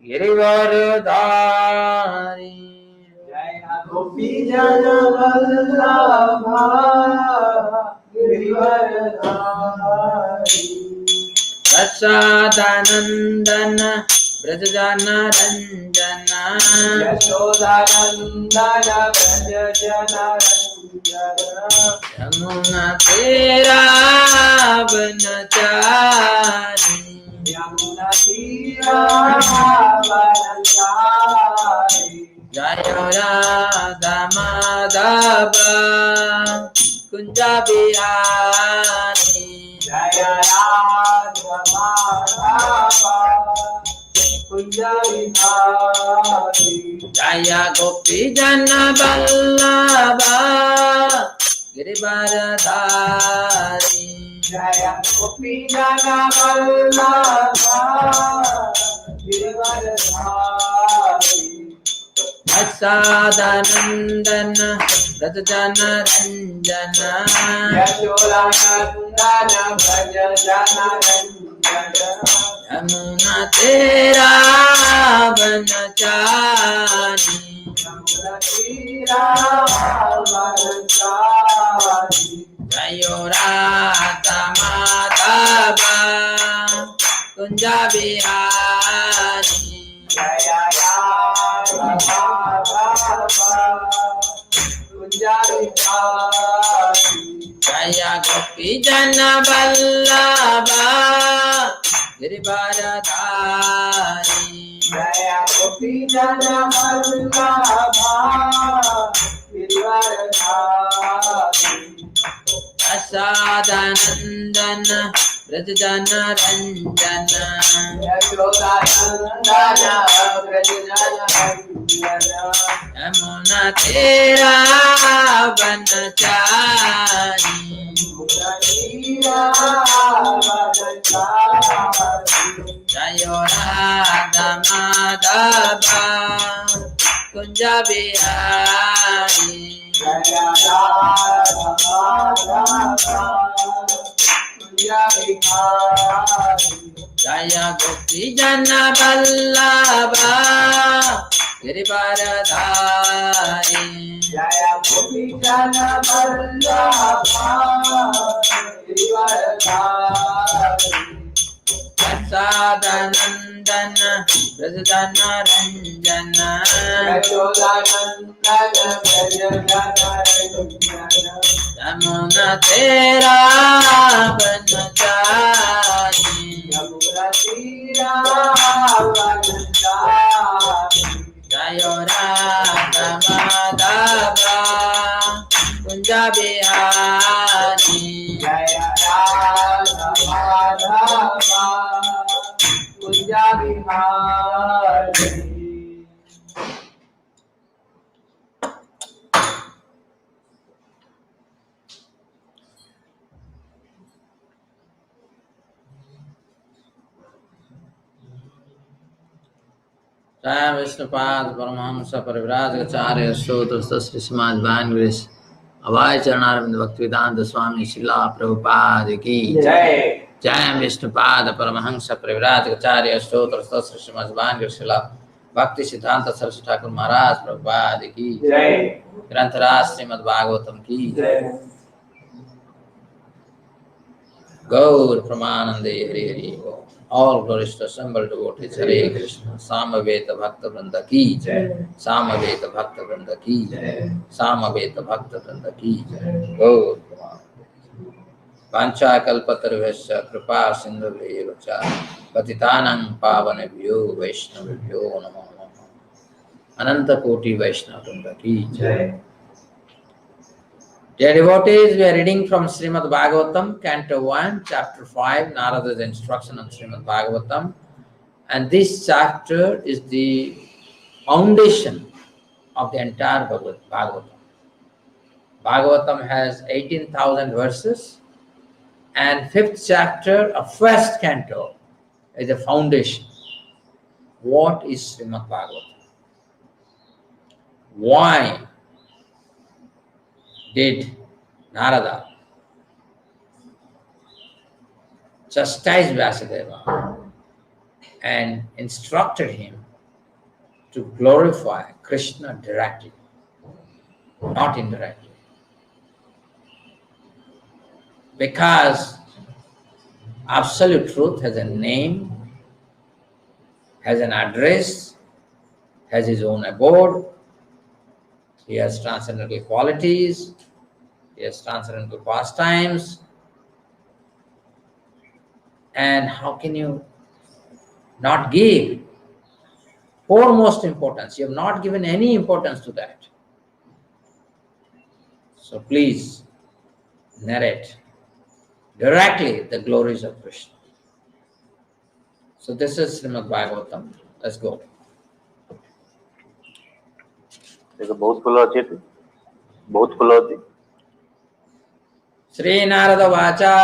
गिरिवरधारी जय गोपी जन वल्लभा गिरिवरधारी प्रसादानंदन ब्रजजन रंजन यशोदानंदन ब्रजजन रंजन यमुना तेरा बनचारी यमुना तीरा बनचारी जय राधा माधव कुंज बिहारी जय राधा माधव कुंज बिहारी जय गोपी जन वल्लभ गिरिवरधारी जय गोपी जन वल्लभ गिरिवरधारी प्रसादानंदन ब्रजजन रंजन यशोदानंदन ब्रजजन रंजन यमुना तेरा बनचारी यमुना तीरा बनचारी जय राधा माधव कुंज बिहारी जय राधा माधव कुंज बिहारी जय गोपी जन वल्लभ गिरिवरधारी जय गोपी जन वल्लभ गिरिवरधारी प्रसादानंदन ब्रजजन रंजन यशोदानंदन ब्रजजन रंजन यमुना तेरा बनचारी यमुना तीरा बनचारी जय राधा माधव कुंज बिहारी जय राधा माधव कुंज बिहारी जय गोपी जन वल्लभ गिरिवरधारी जय गोपी जन वल्लभ गिरिवरधारी प्रसादानंदन ब्रजजन रंजन यशोदानंदन ब्रजजन रंजन यमुना तेरा बनचारी यमुना तीरा बनचारी जय राधा माधव कुंज बिहारी जय राधा माधव कुंज बिहारी जय विष्णुपाद परमहंस परिव्राजकाचार्य स्तोत्र श्री समाज भांग्रेस अवाय चरणारविंद भक्तिवेदांत स्वामी श्रीला प्रभुपाद की जय जय विष्णुपाद परमहंस परिव्राजकाचार्य स्तोत्र श्री समाज भांग्रेस श्रीला भक्ति सिद्धांत सरस्वती ठाकुर महाराज प्रभुपाद की जय ग्रंथराज श्रीमद् भागवतम की जय गौर प्रमानंदे हरि हरि बोल। All glories to assembled devotees. Hare Krishna. Samaveta Bhakta Vrinda ki jai. Samaveta Bhakta Vrinda ki jai. Samaveta Bhakta Vrinda ki jai. Gaur Pancha Kalpatarvasya Kripa Sindhu cha Patitanang Pavanebhyo Vaishnavibhyo Namo Namo. Ananta Koti Vaishnava Vrinda ki jai. Dear devotees, we are reading from Srimad Bhagavatam, Canto 1, Chapter 5, Narada's instruction on Srimad Bhagavatam. And this chapter is the foundation of the entire Bhagavatam. Bhagavatam has 18,000 verses, and 5th chapter of 1st canto is the foundation. What is Srimad Bhagavatam? Why did Narada chastise Vyasadeva? and instructed him to glorify Krishna directly, not indirectly. Because absolute truth has a name, has an address, has his own abode, he has transcendental qualities, he has transcendental pastimes. And how can you not give foremost importance? You have not given any importance to that. So please narrate directly the glories of Krishna. So this is Srimad Bhagavatam. Let's go. बहुत खुला Śrī Nārada Vāca.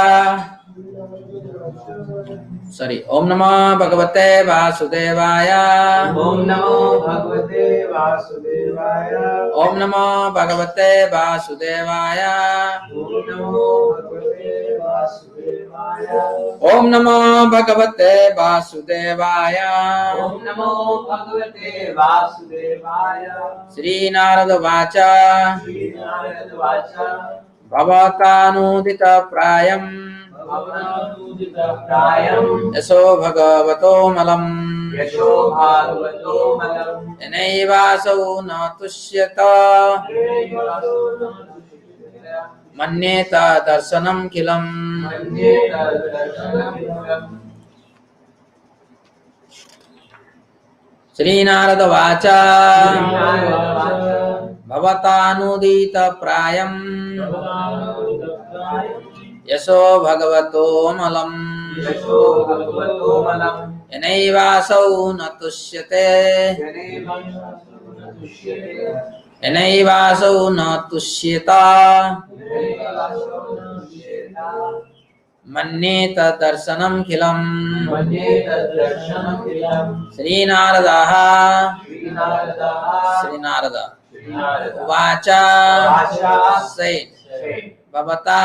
Sorry. Om Namo Bhagavate Vāsudevaya. Om Namo Bhagavate Vāsudevaya. Om Namo Bhagavate Vāsudevaya. Om Namo Bhagavate Vāsudevaya. Om Namo Bhagavate Vāsudevaya. Om Namo Bhagavate Vāsudevaya. Śrī Nārada Vāca. Śrī Nārada Vāca. Bhavatanudita prayam. Bhavanudita prayam. Yaso bhagavato malam. Yasho bhagavato malam. Yanaivaso na tushyata. Manyeta darsanam kilam. Manyeta darshanam kilam. Śrī Nārada Vāca. Śrī Nārada Vāca. Bhavatanudita prayam. Bhavanudita prayam. Yaso bhagavato malam. Yasho bhagavato malam. Yanaivaso na tushyate. Yanaivaso na tushyata. Manyeta darsanam khilam. Manyeta darshanam kilam. Śrī Nārada. Śrī Nārada. Śrī Nārada. Śrī Nārada. Vāca. Vāca. Said. Said. Bhavata.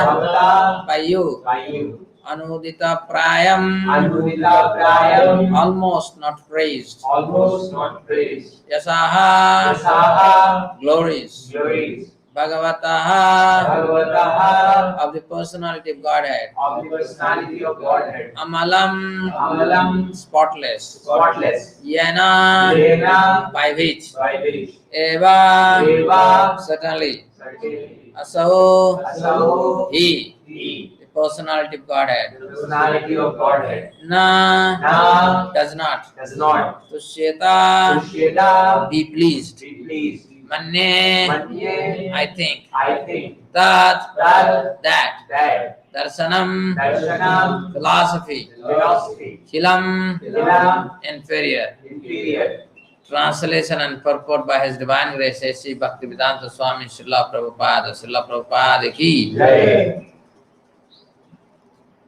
Bhavata. By you. By you. Anudita prayam. Anudita prayam. Almost not praised. Almost not praised. Yasaha. Yasaha. Glories. Glories. Bhagavataha. Bhagavataha. Of the personality of Godhead. Of the personality of Godhead. Amalam. Amalam. Spotless. Spotless. Yena. Yena. By which. By which. Eva. Eva. Certainly. Certainly. Asaho. Asaho. He. He. The personality of Godhead. The personality of Godhead. Na. Na. Does not. Does not. Tushyeta. Tushyeta. Be pleased. Be pleased. Manye. Manye. I think. I think. That. That. Darsanam. Darshanam. Philosophy. Philosophy. Khilam. Khilam. Inferior. Inferior. Translation and purport by His Divine Grace, Sri Bhaktivedanta Swami Srila Prabhupada ki. Jai.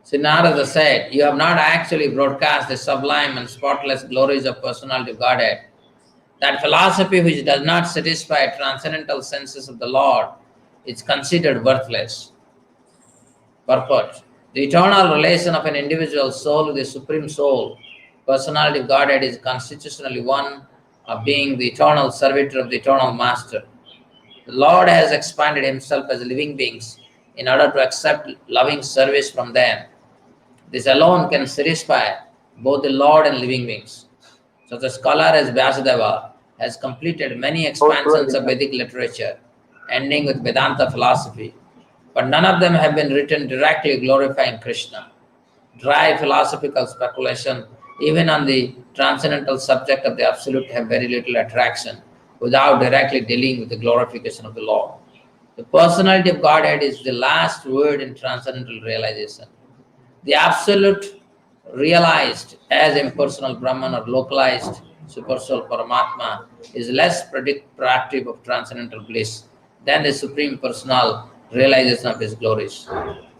Śrī Nārada said, you have not actually broadcast the sublime and spotless glories of personality of Godhead. That philosophy which does not satisfy transcendental senses of the Lord is considered worthless. Purport. The eternal relation of an individual soul with the Supreme Soul, personality of Godhead, is constitutionally one of being the eternal servitor of the eternal Master. The Lord has expanded Himself as living beings in order to accept loving service from them. This alone can satisfy both the Lord and living beings. Such a scholar as Vyasadeva has completed many expansions of Vedic literature, ending with Vedanta philosophy, but none of them have been written directly glorifying Krishna. Dry philosophical speculation, even on the transcendental subject of the Absolute, have very little attraction without directly dealing with the glorification of the Lord. The personality of Godhead is the last word in transcendental realization. The Absolute, realized as impersonal Brahman or localized Supersoul Paramatma, is less productive of transcendental bliss than the Supreme Personal realization of His glories.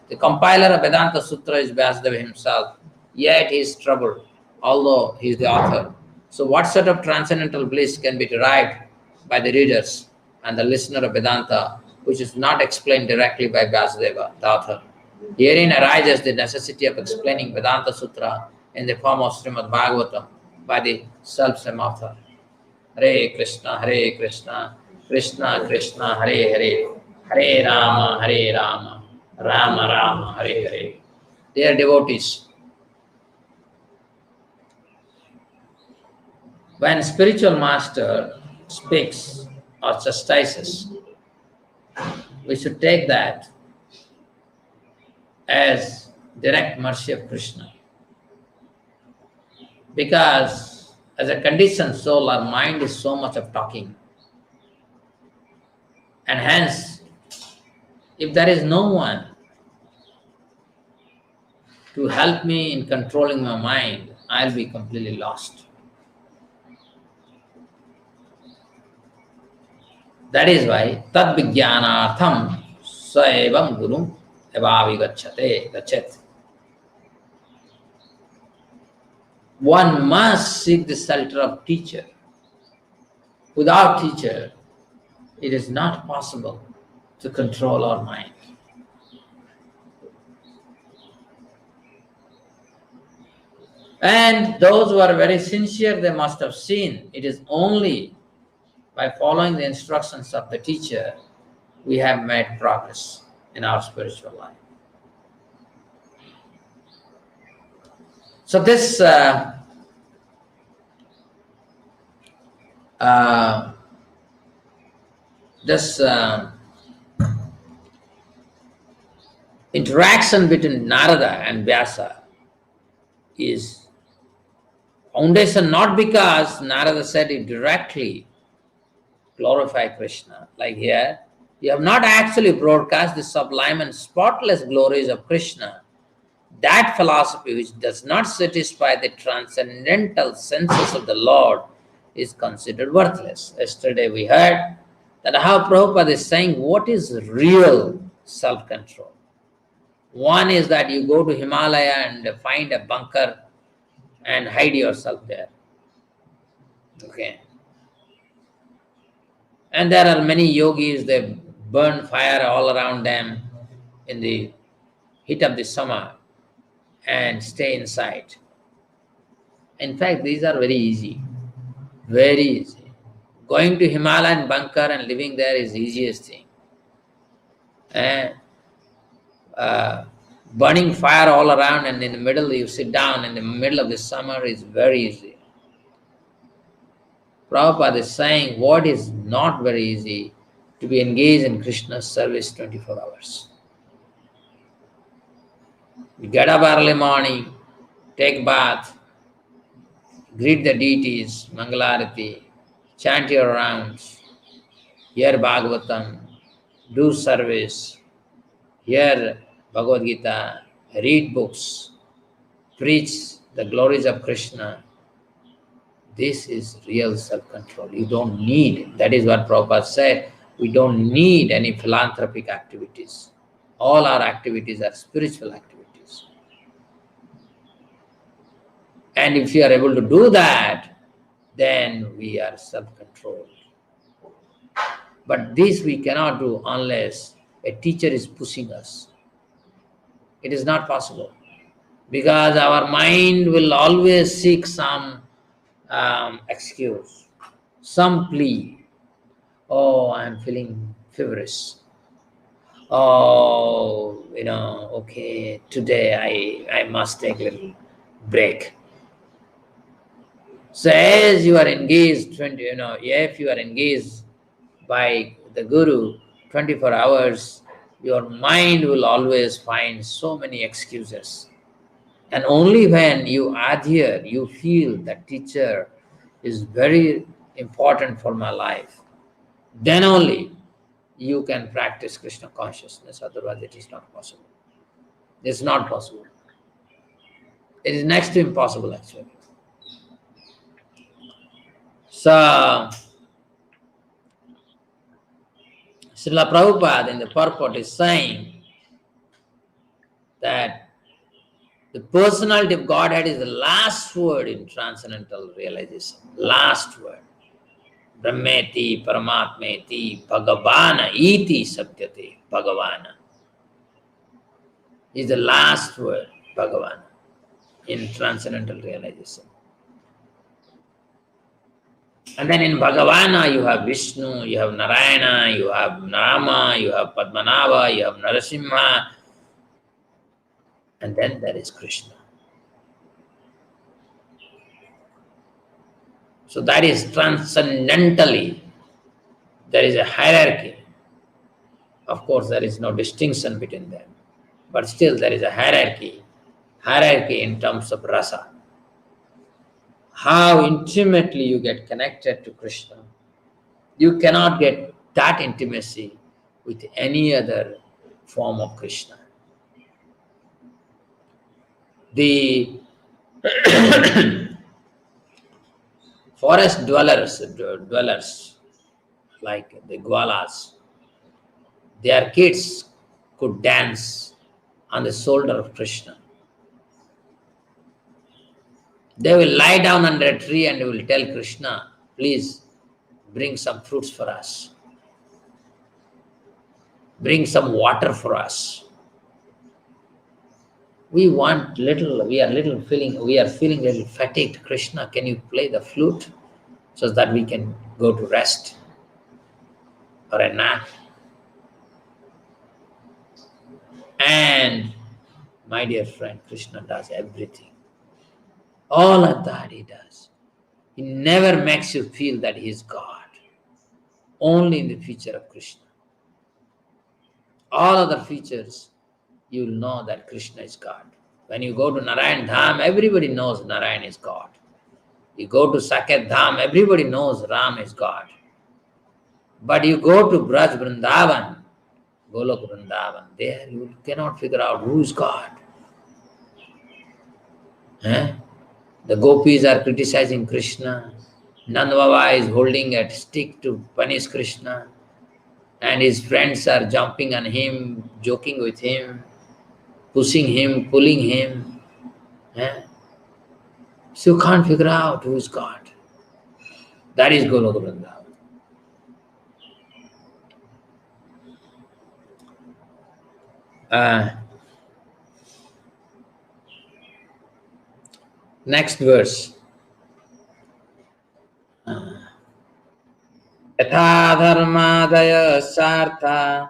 The compiler of Vedanta Sutra is Vyasadev himself, yet he is troubled, although he is the author. So what sort of transcendental bliss can be derived by the readers and the listener of Vedanta, which is not explained directly by Vyasadeva, the author? Herein arises the necessity of explaining Vedanta Sutra in the form of Srimad Bhagavatam by the self-same author. Hare Krishna, Krishna Krishna, Hare Hare, Hare Rama, Rama Rama, Hare Hare. They are devotees. When spiritual master speaks or chastises, we should take that as direct mercy of Krishna. Because as a conditioned soul, our mind is so much of talking. And hence, if there is no one to help me in controlling my mind, I'll be completely lost. That is why tad vijnanatham saevam guru gachet. One must seek the shelter of teacher. Without teacher, it is not possible to control our mind. And those who are very sincere, they must have seen it is only by following the instructions of the teacher we have made progress in our spiritual life. So this interaction between Narada and Vyasa is foundation not because Narada said it directly glorify Krishna. Like here, you have not actually broadcast the sublime and spotless glories of Krishna. That philosophy which does not satisfy the transcendental senses of the Lord is considered worthless. Yesterday we heard that how Prabhupada is saying what is real self-control. One is that you go to Himalaya and find a bunker and hide yourself there. Okay. And there are many yogis, they burn fire all around them in the heat of the summer and stay inside. In fact, these are very easy. Very easy. Going to Himalayan bunker and living there is the easiest thing. And burning fire all around and in the middle you sit down in the middle of the summer is very easy. Prabhupada is saying what is not very easy, to be engaged in Krishna's service 24 hours. You get up early morning, take bath, greet the deities, Mangalarati, chant your rounds, hear Bhagavatam, do service, hear Bhagavad Gita, read books, preach the glories of Krishna. This is real self-control. You don't need, that is what Prabhupada said, we don't need any philanthropic activities. All our activities are spiritual activities. And if you are able to do that, then we are self-controlled. But this we cannot do unless a teacher is pushing us. It is not possible. Because our mind will always seek some excuse, some plea. Oh, I'm feeling feverish. Oh, okay, today I must take a little break. So as you are engaged, if you are engaged by the Guru 24 hours, your mind will always find so many excuses. And only when you adhere, you feel that teacher is very important for my life, then only you can practice Krishna consciousness. Otherwise, it is not possible. It's not possible. It is next to impossible, actually. So, Srila Prabhupada in the purport is saying that the personality of Godhead is the last word in transcendental realization. Last word. Brahmeti, Paramatmeti, Bhagavana, iti satyate, Bhagavana. Is the last word, Bhagavana. in transcendental realization. And then in Bhagavana, you have Vishnu, you have Narayana, you have Rama, you have Padmanabha, you have Narasimha, and then there is Krishna. So that is transcendentally, there is a hierarchy. Of course, there is no distinction between them, but still there is a hierarchy in terms of rasa. How intimately you get connected to Krishna. You cannot get that intimacy with any other form of Krishna. The forest dwellers like the Gwalas, their kids could dance on the shoulder of Krishna. They will lie down under a tree and will tell Krishna, please bring some fruits for us. Bring some water for us. We are feeling a little fatigued. Krishna, can you play the flute so that we can go to rest or a nap? And my dear friend, Krishna does everything. All of that he does. He never makes you feel that he is God. Only in the feature of Krishna. All other features, you will know that Krishna is God. When you go to Narayan Dham, everybody knows Narayan is God. You go to Saket Dham, everybody knows Ram is God. But you go to Braj Vrindavan, Golok Vrindavan, there you cannot figure out who is God. The gopis are criticizing Krishna. Nand Baba is holding a stick to punish Krishna. And his friends are jumping on him, joking with him, pushing him, pulling him. So you can't figure out who is God. That is Golok Vrindavan. Next verse. Yatha dharmadaya sartha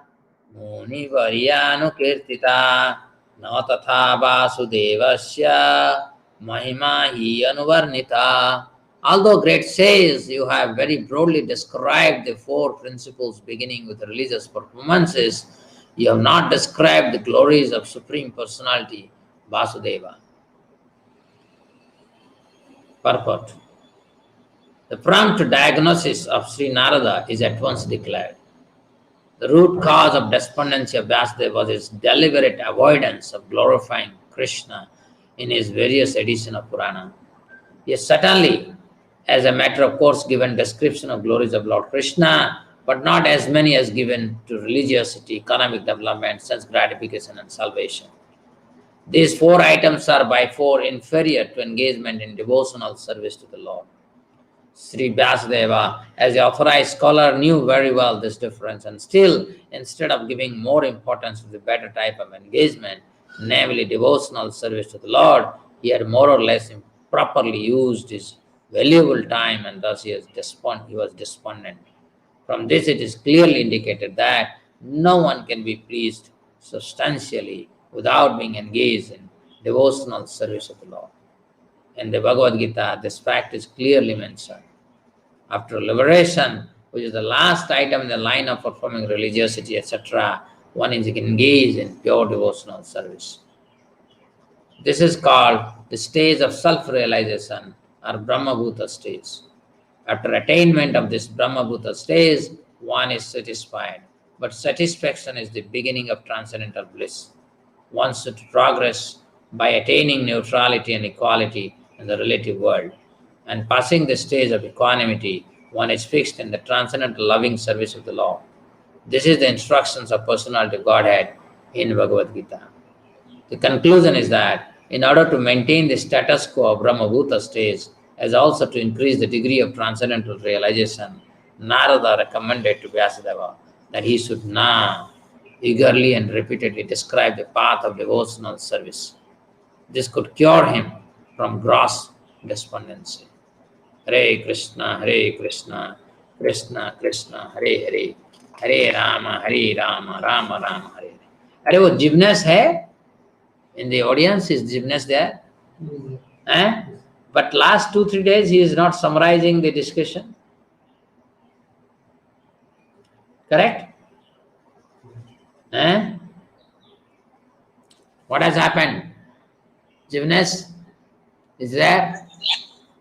muni varyanu kirtita na tatha Vāsudevasya mahima hi anuvarnita. Although great says you have very broadly described the four principles beginning with religious performances, you have not described the glories of Supreme Personality, Vāsudeva. Purport. The prompt diagnosis of Śrī Nārada is at once declared. The root cause of despondency of Vyasadev was his deliberate avoidance of glorifying Krishna in his various editions of Purana. He has certainly, as a matter of course, given description of glories of Lord Krishna, but not as many as given to religiosity, economic development, sense gratification, and salvation. These four items are by far inferior to engagement in devotional service to the Lord. Sri Vyasadeva, as the authorized scholar, knew very well this difference, and still, instead of giving more importance to the better type of engagement, namely devotional service to the Lord, he had more or less improperly used his valuable time, and thus he was despondent. From this it is clearly indicated that no one can be pleased substantially without being engaged in devotional service of the Lord. In the Bhagavad Gita, this fact is clearly mentioned. After liberation, which is the last item in the line of performing religiosity, etc., one is engaged in pure devotional service. This is called the stage of self-realization or Brahma-bhuta stage. After attainment of this Brahma-bhuta stage, one is satisfied. But satisfaction is the beginning of transcendental bliss. One should progress by attaining neutrality and equality in the relative world. And passing the stage of equanimity, one is fixed in the transcendental loving service of the Lord. This is the instructions of Personality of Godhead in Bhagavad Gita. The conclusion is that in order to maintain the status quo of Brahma-bhuta stage, as also to increase the degree of transcendental realization, Narada recommended to Vyasadeva that he should now eagerly and repeatedly describe the path of devotional service. This could cure him from gross despondency. Hare Krishna, Krishna Krishna, Hare Hare, Hare Rama, Rama Rama, Hare Hare. Are wo jiveness hai? In the audience, is jiveness there? Eh? But last 2-3 days he is not summarizing the discussion. Correct? Eh? What has happened? Jiveness is there?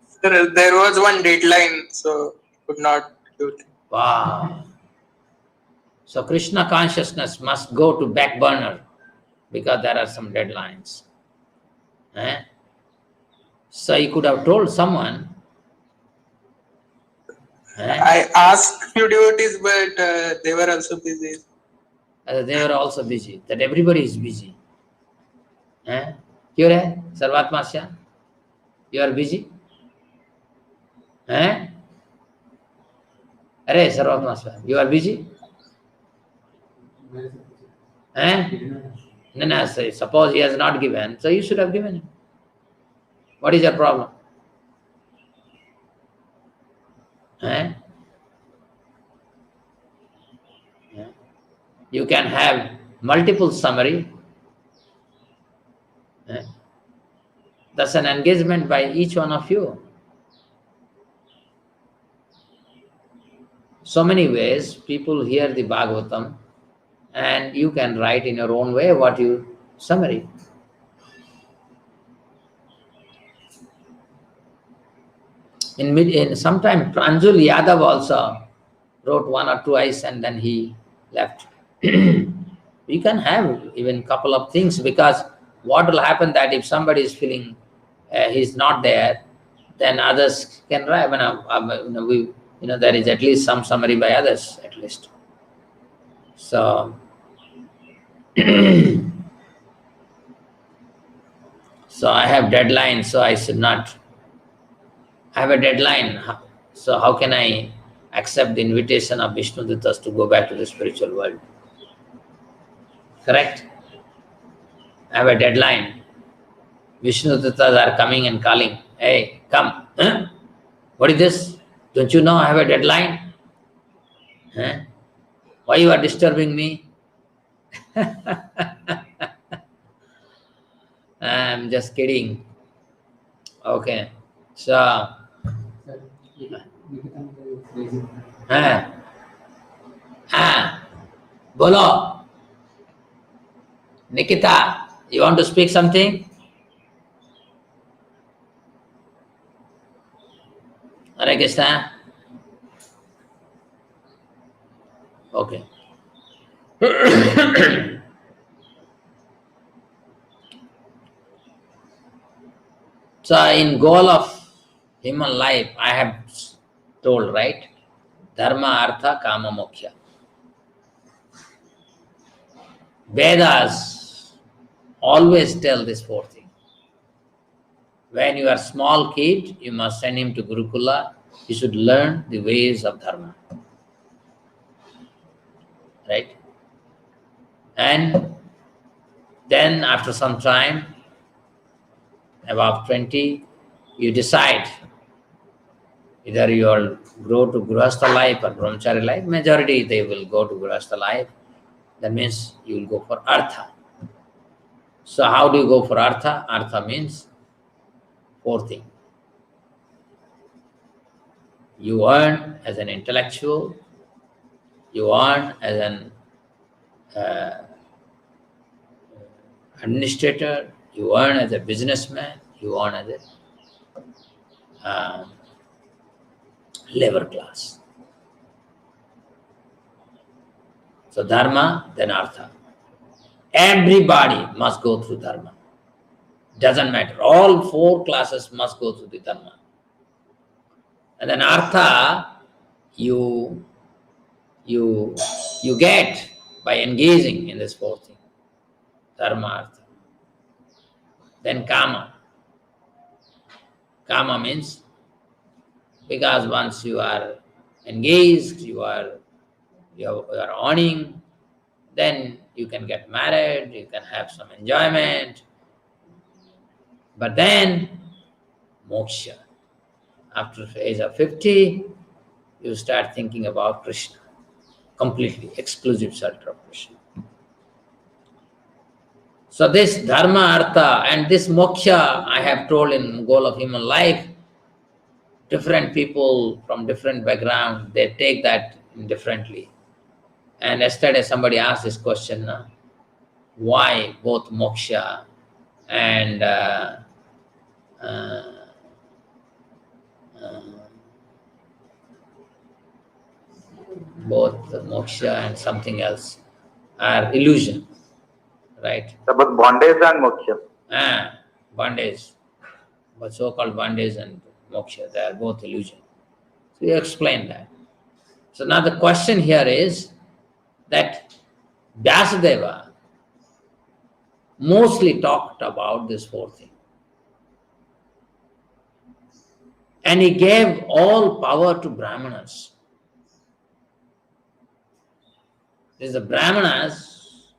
Sir, there was one deadline, so could not do it. Wow. So Krishna consciousness must go to back burner because there are some deadlines. Eh? So you could have told someone. I asked few devotees, but they were also busy. They were also busy. That everybody is busy. Eh? क्यों है सर्वात्मास्या? You are busy? Eh? अरे सर्वात्मास्या, you are busy? Eh? No, suppose he has not given, so you should have given him. What is your problem? Eh? You can have multiple summary. That's an engagement by each one of you. So many ways people hear the Bhagavatam and you can write in your own way what you summary. In sometime Pranjul Yadav also wrote 1 or 2 eyes and then he left. You can have even couple of things, because what will happen that if somebody is feeling he's not there, then others can write. There is at least some summary by others at least. So, so I have deadline, so I should not. I have a deadline, so how can I accept the invitation of Vishnu Duttas to go back to the spiritual world? Correct? I have a deadline. Vishnu Duttas are coming and calling. Hey, come. Huh? What is this? Don't you know I have a deadline? Huh? Why you are disturbing me? I'm just kidding. Okay. So, Bolo. Nikita, you want to speak something? Hare Krishna. Okay. So in goal of human life, I have told, right? Dharma, Artha, Kama, Moksha. Vedas always tell this 4 things. When you are small kid, you must send him to Gurukula. He should learn the ways of Dharma. Right? And then after some time, above 20, you decide either you will go to Grihastha life or Brahmachari life. Majority they will go to Grihastha life. That means you will go for Artha. So how do you go for Artha? Artha means 4 things. You earn as an intellectual, you earn as an administrator, you earn as a businessman, you earn as a labor class. So Dharma, then Artha. Everybody must go through Dharma. Doesn't matter. All 4 classes must go through the Dharma. And then Artha, you get by engaging in this 4 thing. Dharma, Artha. Then Kama. Kama means, because once you are engaged, you are earning, then you can get married, you can have some enjoyment. But then moksha. After the age of 50, you start thinking about Krishna, completely exclusive shelter of Krishna. So this dharma, artha, and this moksha, I have told in Goal of Human Life, different people from different background, they take that differently. And yesterday somebody asked this question, why both moksha and both moksha and something else are illusion, right? But bondage and moksha. Bondage, but so-called bondage and moksha, they are both illusion. So you explain that. So now the question here is that Vyasadeva mostly talked about this four thing. And he gave all power to Brahmanas. It is the Brahmanas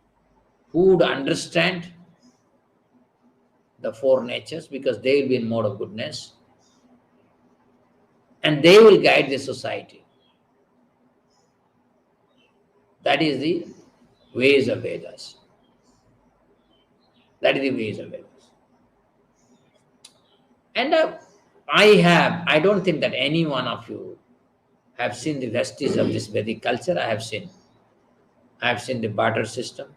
who would understand the four natures because they will be in mode of goodness and they will guide the society. That is the ways of Vedas. That is the ways of Vedas. And I don't think that any one of you have seen the vestiges of this Vedic culture. I have seen the barter system.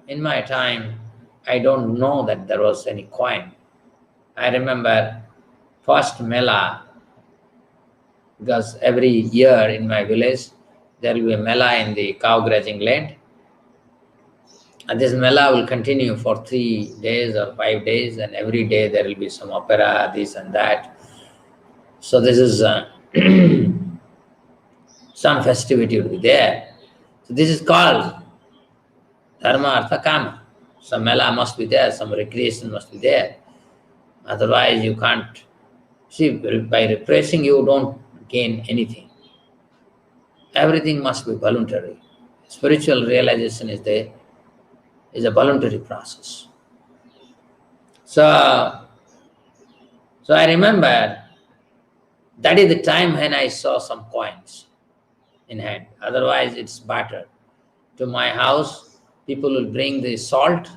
In my time, I don't know that there was any coin. I remember first Mela, because every year in my village, there will be a Mela in the cow grazing land. And this Mela will continue for 3 days or 5 days, and every day there will be some opera, this and that. So this is some festivity will be there. So this is called dharma, artha, kama. Some Mela must be there, some recreation must be there. Otherwise you can't. See, by repressing you don't gain anything. Everything must be voluntary. Spiritual realization is a voluntary process. So I remember that is the time when I saw some coins in hand. Otherwise it's barter. To my house, people will bring the salt,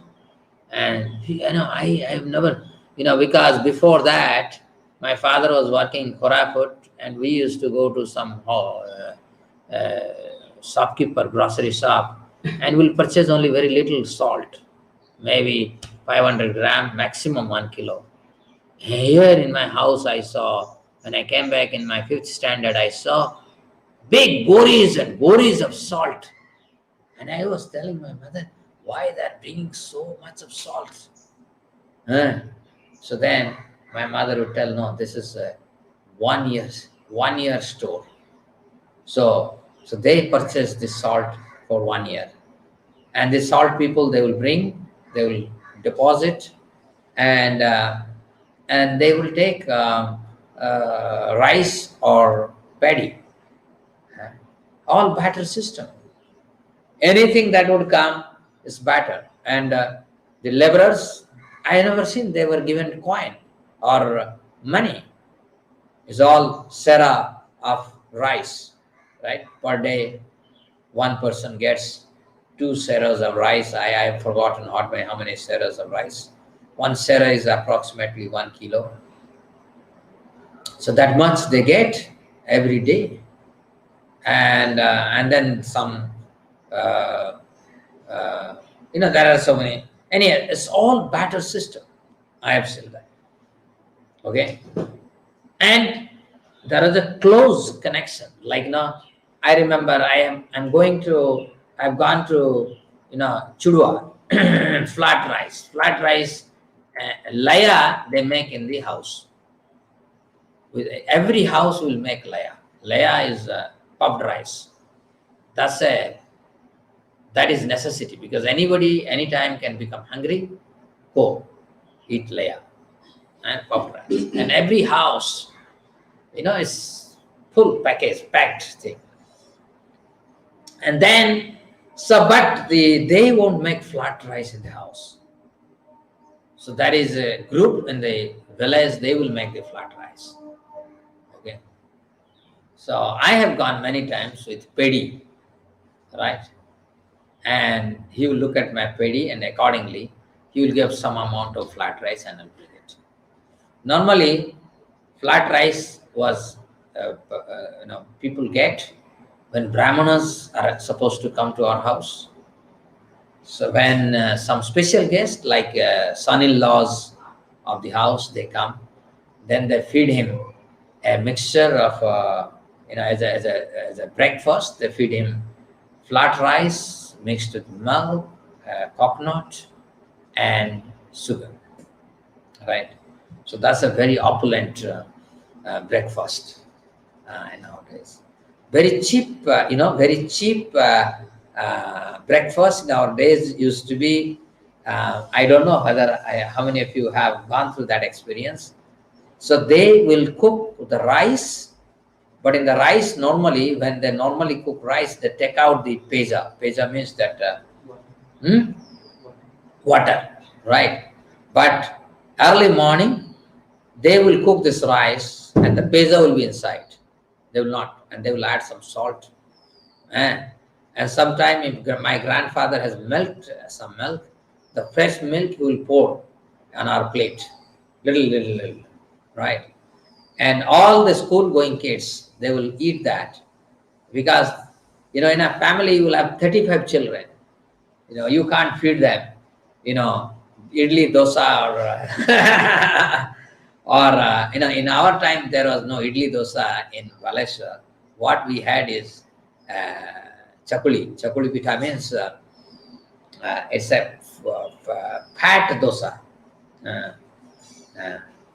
and I have never, because before that my father was working in Koraput, and we used to go to some shopkeeper, grocery shop, and we'll purchase only very little salt, maybe 500 gram, maximum 1 kilo. Here in my house I saw, when I came back in my 5th standard, I saw big gories and gories of salt. And I was telling my mother, why they're bringing so much of salt? So then my mother would tell, no, this is a 1 year store. So they purchase this salt for 1 year. And the salt people, they will deposit, and they will take rice or paddy. All barter system. Anything that would come is barter. And the laborers, I never seen they were given coin or money. It's all sera of rice, right? Per day, one person gets 2 seras of rice. I have forgotten how many seras of rice. 1 sera is approximately 1 kilo. So that much they get every day. And then some, there are so many. Anyway, it's all barter system. I have seen that. Okay. And there is a close connection. Like now, I remember I've gone to chudwa, flat rice. Laya they make in the house. Every house will make laya. Laya is puffed rice. That is necessity, because anybody anytime can become hungry, go eat laya and puffed rice. And every house, is full packed thing. And then, but they won't make flat rice in the house. So that is a group in the village, they will make the flat rice. Okay. So I have gone many times with Pedi, right? And he will look at my Pedi and accordingly, he will give some amount of flat rice and I'll bring it. Normally, flat rice was, people get when Brahmanas are supposed to come to our house. So when some special guests like son-in-laws of the house, they come, then they feed him a mixture of, as a breakfast, they feed him flat rice mixed with milk, coconut, and sugar, right? So that's a very opulent breakfast nowadays. Very cheap, very cheap breakfast nowadays used to be, I don't know how many of you have gone through that experience. So they will cook the rice, but in the rice normally, when they normally cook rice, they take out the peja. Peja means that water, right? But early morning, they will cook this rice and the peja will be inside. They will not, and they will add some salt. And sometime if my grandfather has milked some milk, the fresh milk he will pour on our plate, little, right? And all the school going kids, they will eat that because, in a family you will have 35 children. You can't feed them, idli, dosa or in our time there was no idli, dosa in Baleshwar. What we had is chakuli. Chakuli pitha means it's a fat dosa.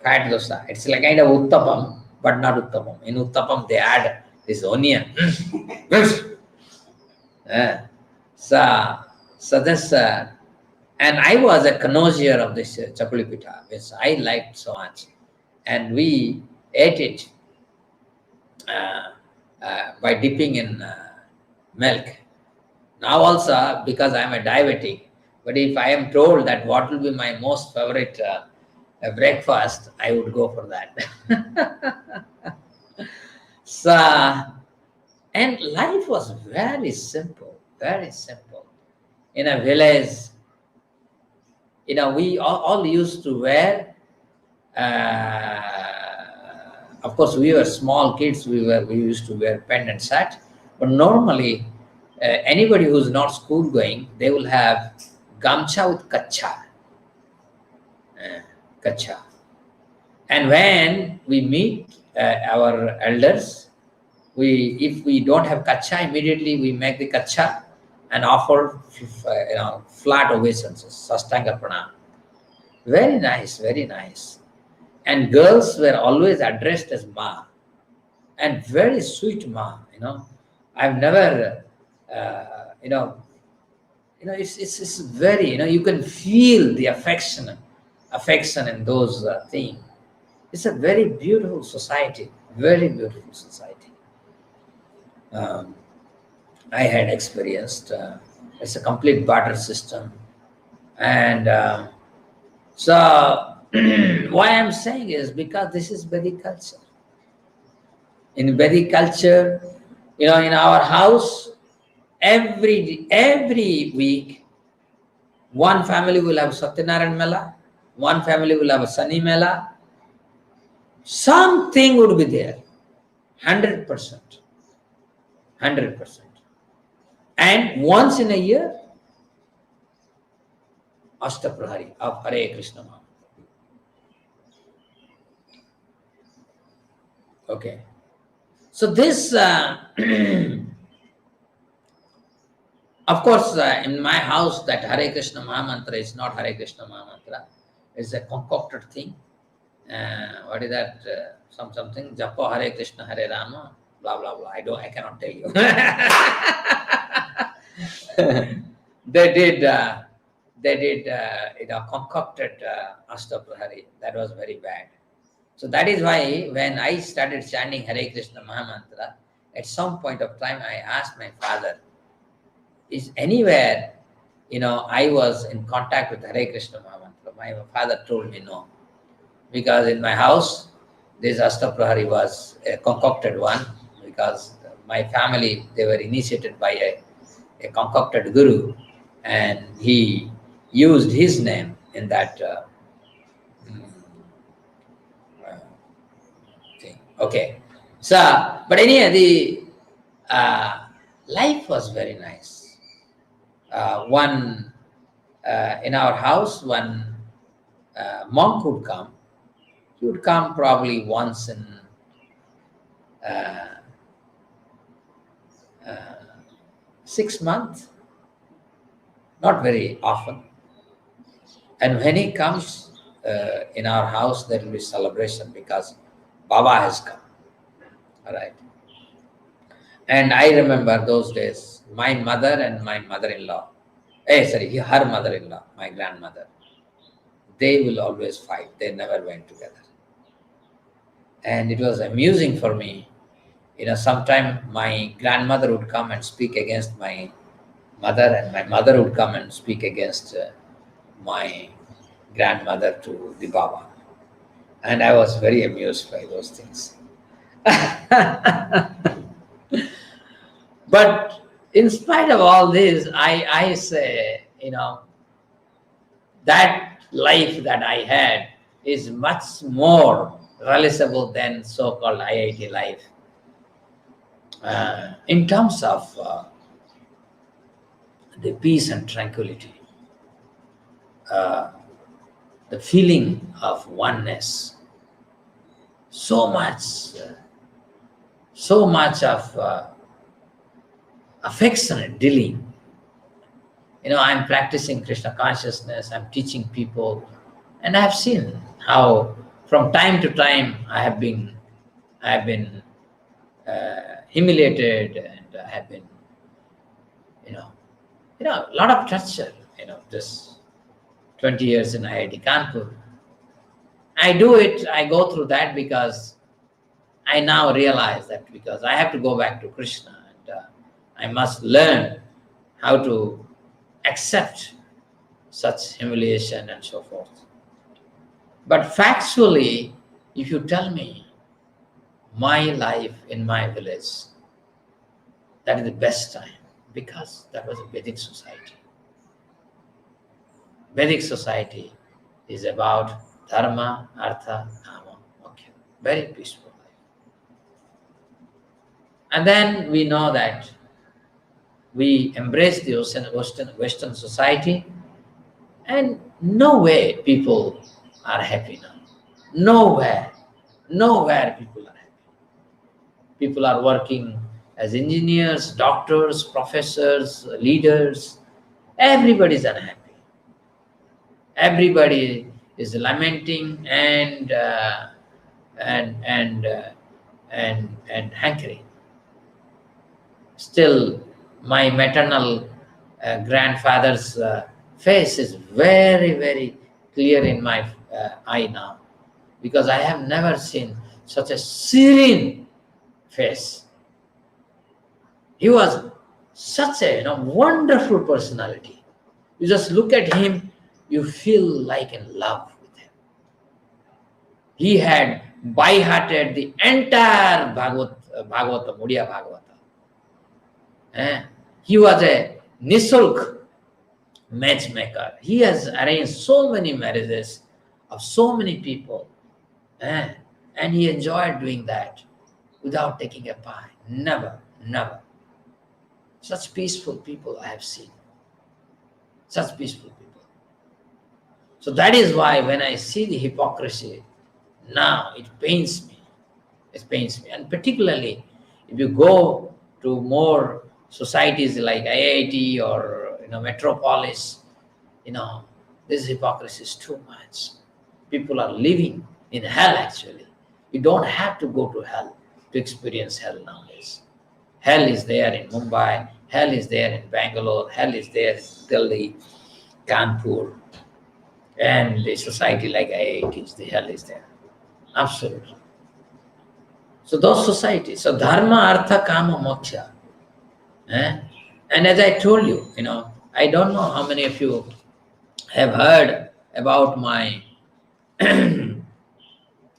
Fat dosa. It's like kind of uttapam, but not uttapam. In uttapam, they add this onion. So this, and I was a connoisseur of this chakuli pitha, which I liked so much. And we ate it by dipping in milk. Now also, because I am a diabetic, but if I am told that what will be my most favorite breakfast, I would go for that. So, and life was very simple, very simple. In a village, we all used to wear, of course, we were small kids, we used to wear pant and shirt, but normally, anybody who's not school going, they will have gamcha with kacha. Kacha. And when we meet our elders, if we don't have kacha, immediately we make the kacha and offer flat obeisances, sastanga pranam. Very nice, very nice. And girls were always addressed as ma, and very sweet ma. I've never, it's very, you can feel the affection in those things. It's a very beautiful society, very beautiful society. I had experienced, it's a complete barter system. And so why I'm saying is because this is Vedic culture. In Vedic culture, in our house, every week, one family will have Satyanarayan Mela, one family will have a Sani Mela. Something would be there, 100%. 100%. And once in a year, Ashtaprahari of Hare Krishna Maha. Okay. So this, of course, in my house, that Hare Krishna Mahamantra is not Hare Krishna Mahamantra. It's a concocted thing. What is that? Something. Japo Hare Krishna Hare Rama. Blah blah blah. I cannot tell you. They did concocted Ashtaprahari. That was very bad. So that is why when I started chanting Hare Krishna Mahamantra, at some point of time I asked my father, is anywhere, I was in contact with Hare Krishna Mahamantra. my father told me no. Because in my house, this Ashtaprahari was a concocted one, because my family, they were initiated by a concocted guru, and he used his name in that thing. Okay. So, but anyway, the life was very nice. In our house, one monk would come. He would come probably once in 6 months, not very often. And when he comes in our house, there will be celebration because Baba has come. All right. And I remember those days, my mother and my mother-in-law, her mother-in-law, my grandmother, they will always fight. They never went together. And it was amusing for me. Sometime my grandmother would come and speak against my mother, and my mother would come and speak against my grandmother to the Baba. And I was very amused by those things. But in spite of all this, I say, that life that I had is much more realizable than so-called IIT life. In terms of the peace and tranquility, the feeling of oneness, so much of affectionate dealing. I'm practicing Krishna consciousness, I'm teaching people, and I've seen how from time to time I have been humiliated, and I have been, a lot of torture, this 20 years in IIT Kanpur. I go through that because I now realize that because I have to go back to Krishna, and I must learn how to accept such humiliation and so forth. But factually, if you tell me my life in my village, that is the best time, because that was a Vedic society. Vedic society is about dharma, artha, kama, moksha. Very peaceful life. And then we know that we embrace the Western society, and no way people are happy now. Nowhere people are happy. People are working as engineers, doctors, professors, leaders. Everybody is unhappy. Everybody is lamenting and hankering. Still, my maternal grandfather's face is very, very clear in my eye now, because I have never seen such a serene face. He was such a wonderful personality. You just look at him, you feel like in love with him. He had by-hearted the entire Bhagavata, Mudiya Bhagavata. He was a Nisulk matchmaker. He has arranged so many marriages of so many people, and he enjoyed doing that without taking a pie. Never. Such peaceful people I have seen. Such peaceful people. So that is why when I see the hypocrisy, now it pains me. It pains me. And particularly if you go to more societies like IIT or metropolis, this hypocrisy is too much. People are living in hell actually. You don't have to go to hell to experience hell nowadays. Hell is there in Mumbai, hell is there in Bangalore, hell is there in Delhi, Kanpur, and a society like IITs, the hell is there. Absolutely. So those societies, so dharma, artha, kama, moksha. And as I told you, I don't know how many of you have heard about my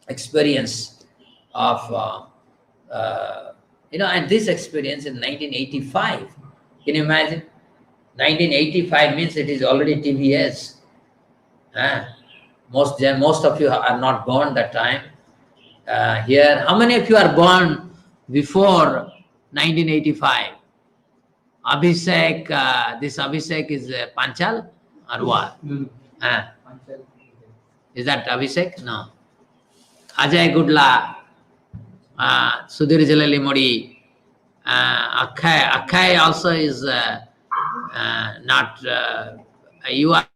experience of, and this experience in 1985. Can you imagine? 1985 means it is already TVS. Most of you are not born that time. Here, how many of you are born before 1985? Abhishek, this Abhishek is Panchal or what? Is that Abhishek? No. Ajay Gudla, Sudhir Jalali Modi, Akshay also is not, you are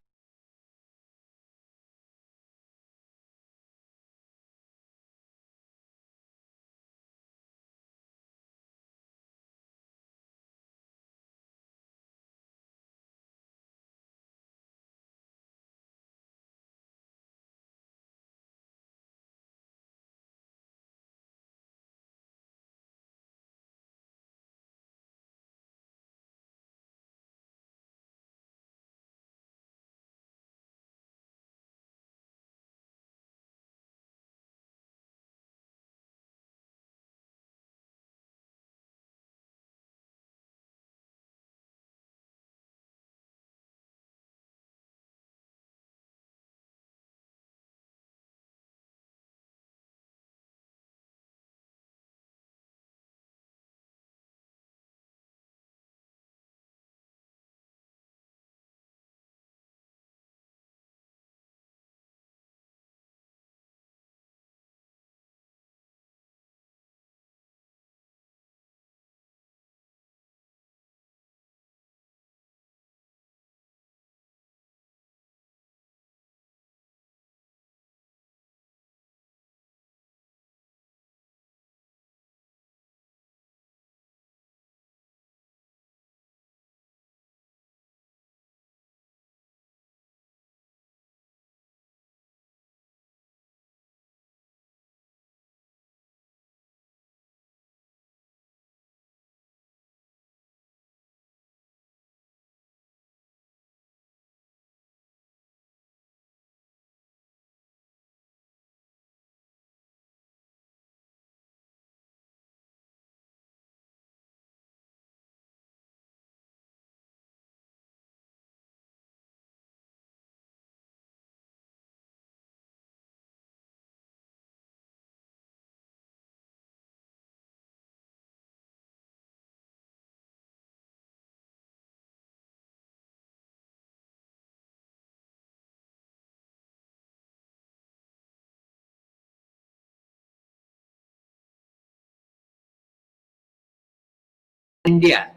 India.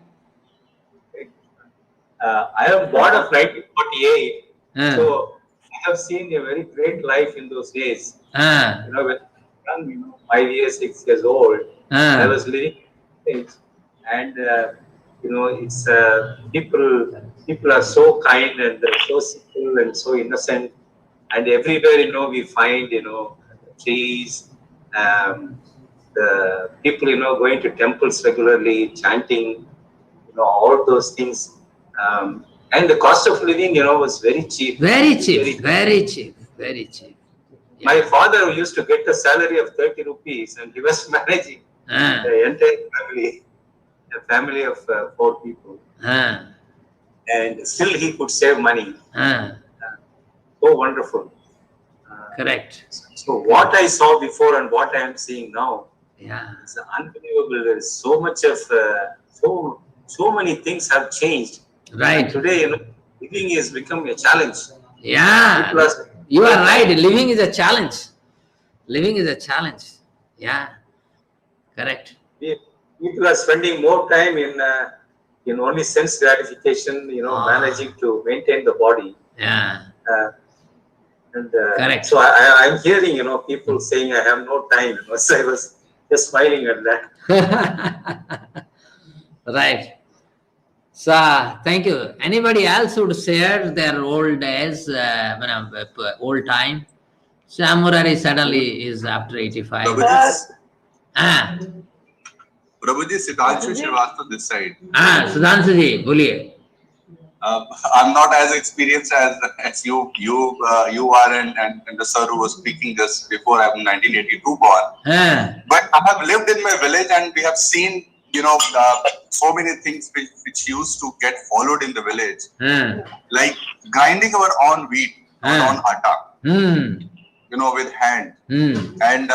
I am born of 1948, Ah. so I have seen a very great life in those days. Ah. When I was young, 5 years, 6 years old, I Ah. was living in the and it's people are so kind and they're so simple and so innocent, and everywhere we find trees, the people going to temples regularly, chanting, all those things, and the cost of living was very cheap. Very cheap, very cheap, very cheap. My father used to get a salary of 30 rupees and he was managing Ah. the entire family, a family of 4 people. Ah. And still he could save money. Ah. So wonderful. Correct. So what I saw before and what I am seeing now, Yeah. it's unbelievable. There is so much of, so many things have changed. Right. And today, living has become a challenge. Yeah. You are right. Living is a challenge. Living is a challenge. Yeah. Correct. People are spending more time in only sense gratification, managing to maintain the body. Yeah. Correct. So I'm hearing, people saying I have no time. So I was just smiling at that. Right. So, thank you. Anybody else would share their old days, old time? Samurari suddenly is after 85. Ah. Prabhuji, Siddhanshu Srivastava this side. Ah, Sudhanshu ji, boliye. I'm not as experienced as you are and the sir who was speaking just before. I'm 1982 born. But I have lived in my village and we have seen, so many things which used to get followed in the village, like grinding our own wheat, our own atta, with hand, and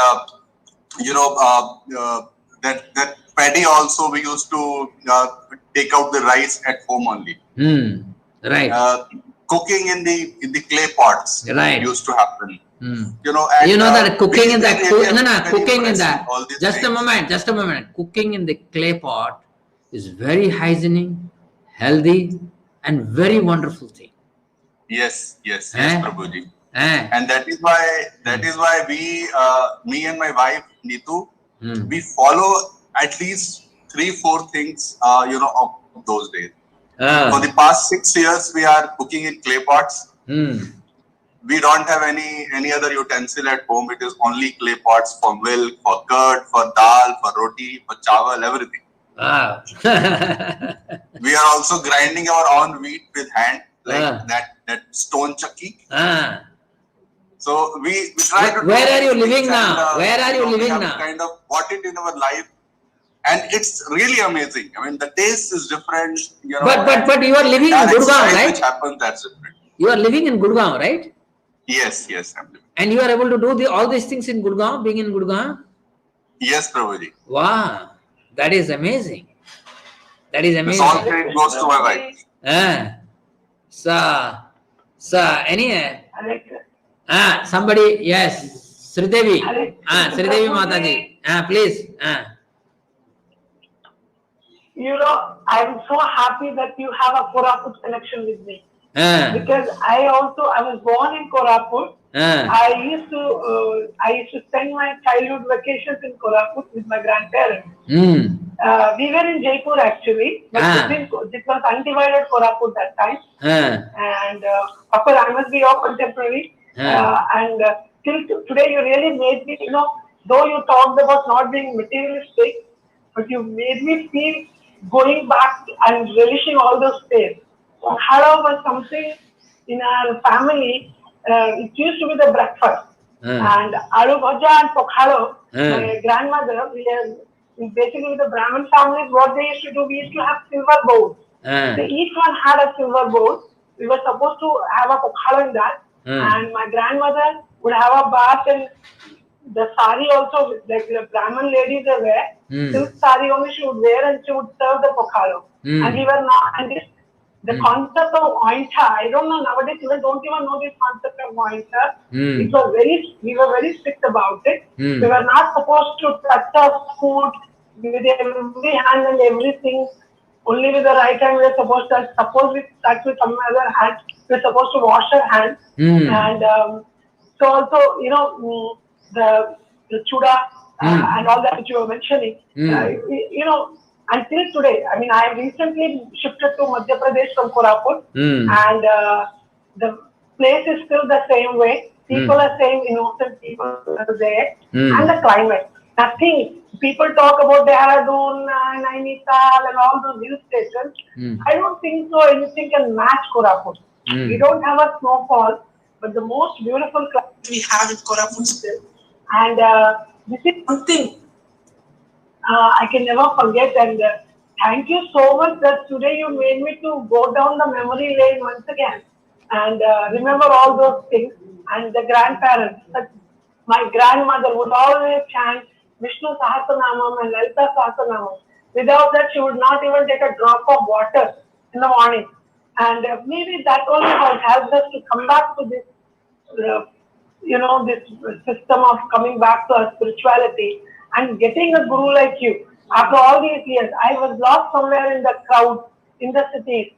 that paddy also we used to take out the rice at home only. Right. Cooking in the clay pots used to happen. And, that cooking in that cooking in that. Just things. a moment. Cooking in the clay pot is very hygienic, healthy, and very wonderful thing. Yes, Prabhuji. And that is why we, me and my wife Neetu, we follow at least 3-4 things, of those days. For the past 6 years, we are cooking in clay pots. We don't have any other utensil at home. It is only clay pots for milk, for curd, for dal, for roti, for chawal, everything. Wow. We are also grinding our own wheat with hand, like that stone chakki. So we try to. Where are you living now? Where are you living now? Kind of bought it in our life, and it's really amazing. I mean, the taste is different. But you are living in Gurgaon, right? Which happens, that's different. You are living in Gurgaon, right? Yes, I'm living. And you are able to do all these things in Gurgaon, being in Gurgaon? Yes, Prabhuji. Wow, that is amazing. That is amazing. All credit goes to my wife. So anyway, somebody, yes, Sridevi. Sridevi Mataji. Please. I'm so happy that you have a Koraput connection with me. Because I was born in Koraput. I used to spend my childhood vacations in Koraput with my grandparents. We were in Jaipur actually, but it was undivided Koraput that time. And of course, I must be your contemporary. And till today, you really made me, though you talked about not being materialistic, but you made me feel going back and relishing all those days. Pokhara was something in our family. It used to be the breakfast. And Alu Bhaja and Pokhara, my grandmother, basically the Brahmin families, what they used to do, we used to have silver bowls. So each one had a silver bowl. We were supposed to have a Pokhara in that. And my grandmother would have a bath, and the sari also, like the Brahmin ladies they wear, silk sari only she would wear, and she would serve the Pokhara. And we were not, and the concept of ointa, I don't know, nowadays people don't even know this concept of ointa. We were very strict about it. We were not supposed to touch our food with every hand and everything. Only with the right hand we were supposed to, suppose we touch with some other hand, we were supposed to wash our hands. And so also, the chuda and all that which you were mentioning, until today, I mean, I recently shifted to Madhya Pradesh from Koraput, and the place is still the same way. People are same innocent people are there, and the climate. Nothing. People talk about Dehradun and Nainital and all those hill stations. I don't think so. Anything can match Koraput. We don't have a snowfall, but the most beautiful climate we have in Koraput still. And this is something I can never forget. And thank you so much that today you made me to go down the memory lane once again and remember all those things. And the grandparents, my grandmother would always chant Vishnu Sahasranamam and Lalita Sahasranamam. Without that, she would not even take a drop of water in the morning. And maybe that only has helped us to come back to this, this system of coming back to our spirituality and getting a guru like you. After all these years, I was lost somewhere in the crowd, in the cities.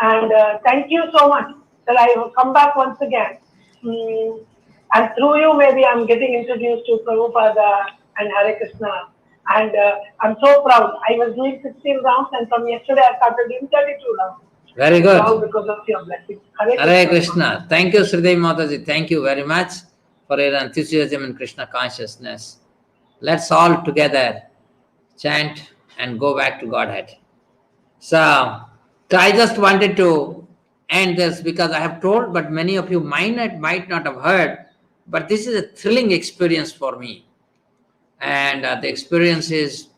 And thank you so much that I have come back once again. And through you, maybe I'm getting introduced to Prabhupada and Hare Krishna. And I'm so proud. I was doing 16 rounds, and from yesterday I started doing 32 rounds. Very good. All because of your blessings. Hare Krishna. Thank you, Sridevi Mataji. Thank you very much for your enthusiasm in Krishna consciousness. Let's all together chant and go back to Godhead. So I just wanted to And that's because I have told, but many of you might not have heard, but this is a thrilling experience for me. And the experience is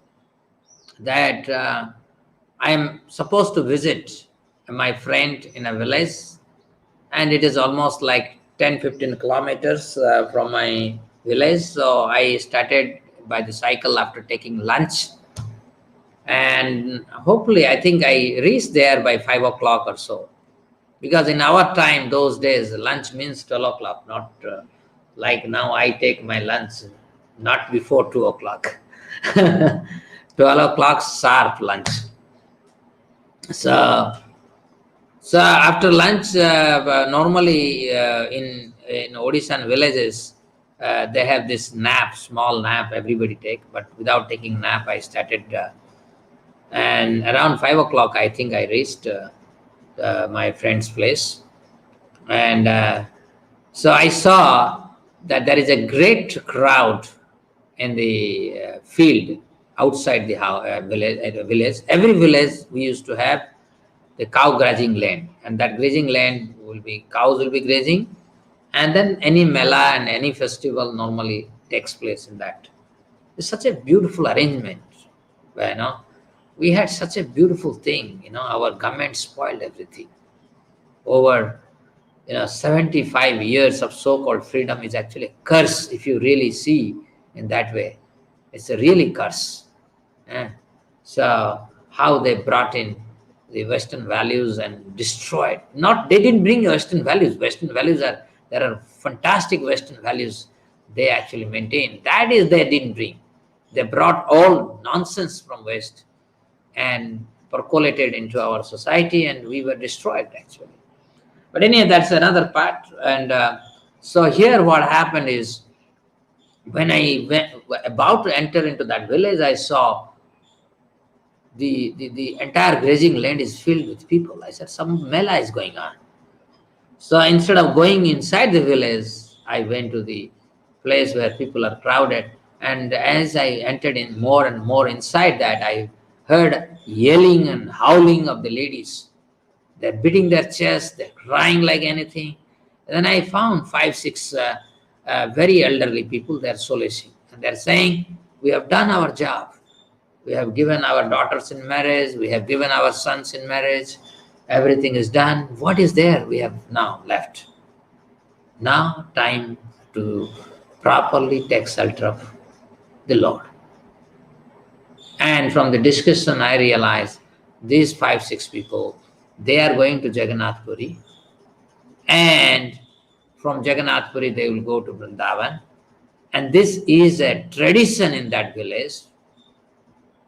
that I am supposed to visit my friend in a village, and it is almost like 10-15 kilometers from my village. So I started by the cycle after taking lunch, and hopefully I think I reached there by 5 o'clock or so, because in our time, those days, lunch means 12 o'clock, not like now I take my lunch not before 2 o'clock. 12 o'clock sharp lunch. So after lunch, normally in Odishan villages, they have this nap, small nap everybody take, but without taking nap, I started, and around 5 o'clock, I think I reached my friend's place. And so I saw that there is a great crowd in the field outside the village. Every village we used to have the cow grazing land, and that grazing land cows will be grazing, and then any mela and any festival normally takes place in that. It's such a beautiful arrangement. We had such a beautiful thing. Our government spoiled everything. Over 75 years of so-called freedom is actually a curse if you really see in that way. It's a really curse. So how they brought in the Western values and destroyed. They didn't bring Western values. There are fantastic Western values they actually maintain. That is, they didn't bring. They brought all nonsense from West and percolated into our society, and we were destroyed actually. But anyway, that's another part. And so here what happened is, when I went about to enter into that village, I saw the entire grazing land is filled with people. I said, some mela is going on. So instead of going inside the village, I went to the place where people are crowded. And as I entered in more and more inside that, I heard yelling and howling of the ladies. They're beating their chest, they're crying like anything. And then I found 5-6 very elderly people, they're solacing. And they're saying, we have done our job. We have given our daughters in marriage, we have given our sons in marriage, everything is done. What is there we have now left? Now time to properly take shelter of the Lord. And from the discussion, I realized these 5-6 people, they are going to Jagannath Puri, and from Jagannath Puri they will go to Vrindavan. And this is a tradition in that village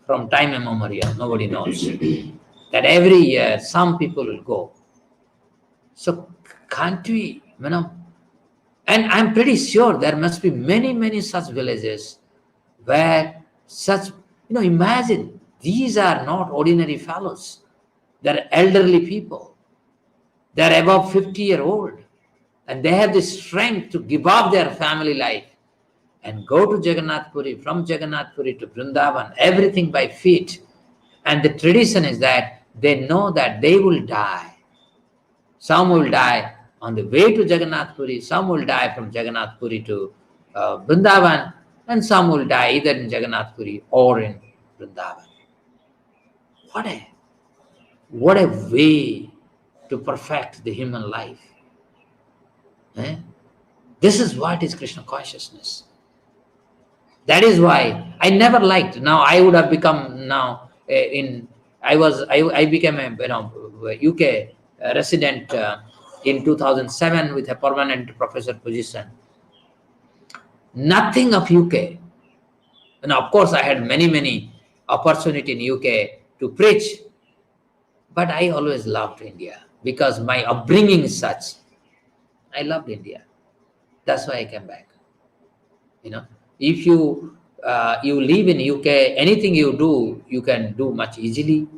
from time immemorial. Nobody knows that every year some people will go. So can't we, and I'm pretty sure there must be many such villages where such, imagine, these are not ordinary fellows. They're elderly people. They're above 50-year-old. And they have the strength to give up their family life and go to Jagannath Puri, from Jagannath Puri to Vrindavan, everything by feet. And the tradition is that they know that they will die. Some will die on the way to Jagannath Puri, some will die from Jagannath Puri to Vrindavan, and some will die either in Jagannath Puri or in Vrindavan. What a way to perfect the human life. This is what is Krishna consciousness. That is why I never liked. Now I would have become I became a UK resident in 2007 with a permanent professor position. Nothing of UK. Of course, I had many opportunity in UK to preach, but I always loved India because my upbringing is such. I loved India. That's why I came back. If you live in UK, anything you do, you can do much easily.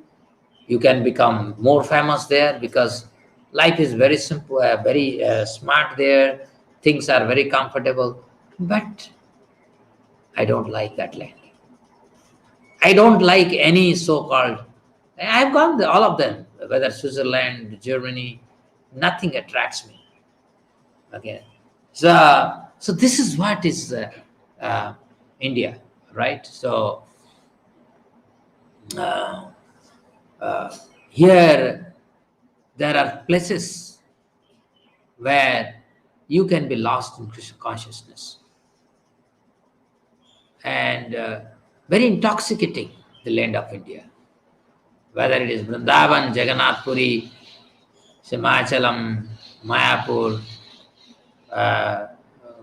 You can become more famous there because life is very simple, very smart there. Things are very comfortable. But I don't like that land. I don't like any so-called. I've gone all of them, whether Switzerland, Germany, Nothing attracts me. Okay, so this is what is India, right? So here there are places where you can be lost in Krishna consciousness, and very intoxicating, the land of India, whether it is Vrindavan, Jagannath Puri, Simachalam, Mayapur,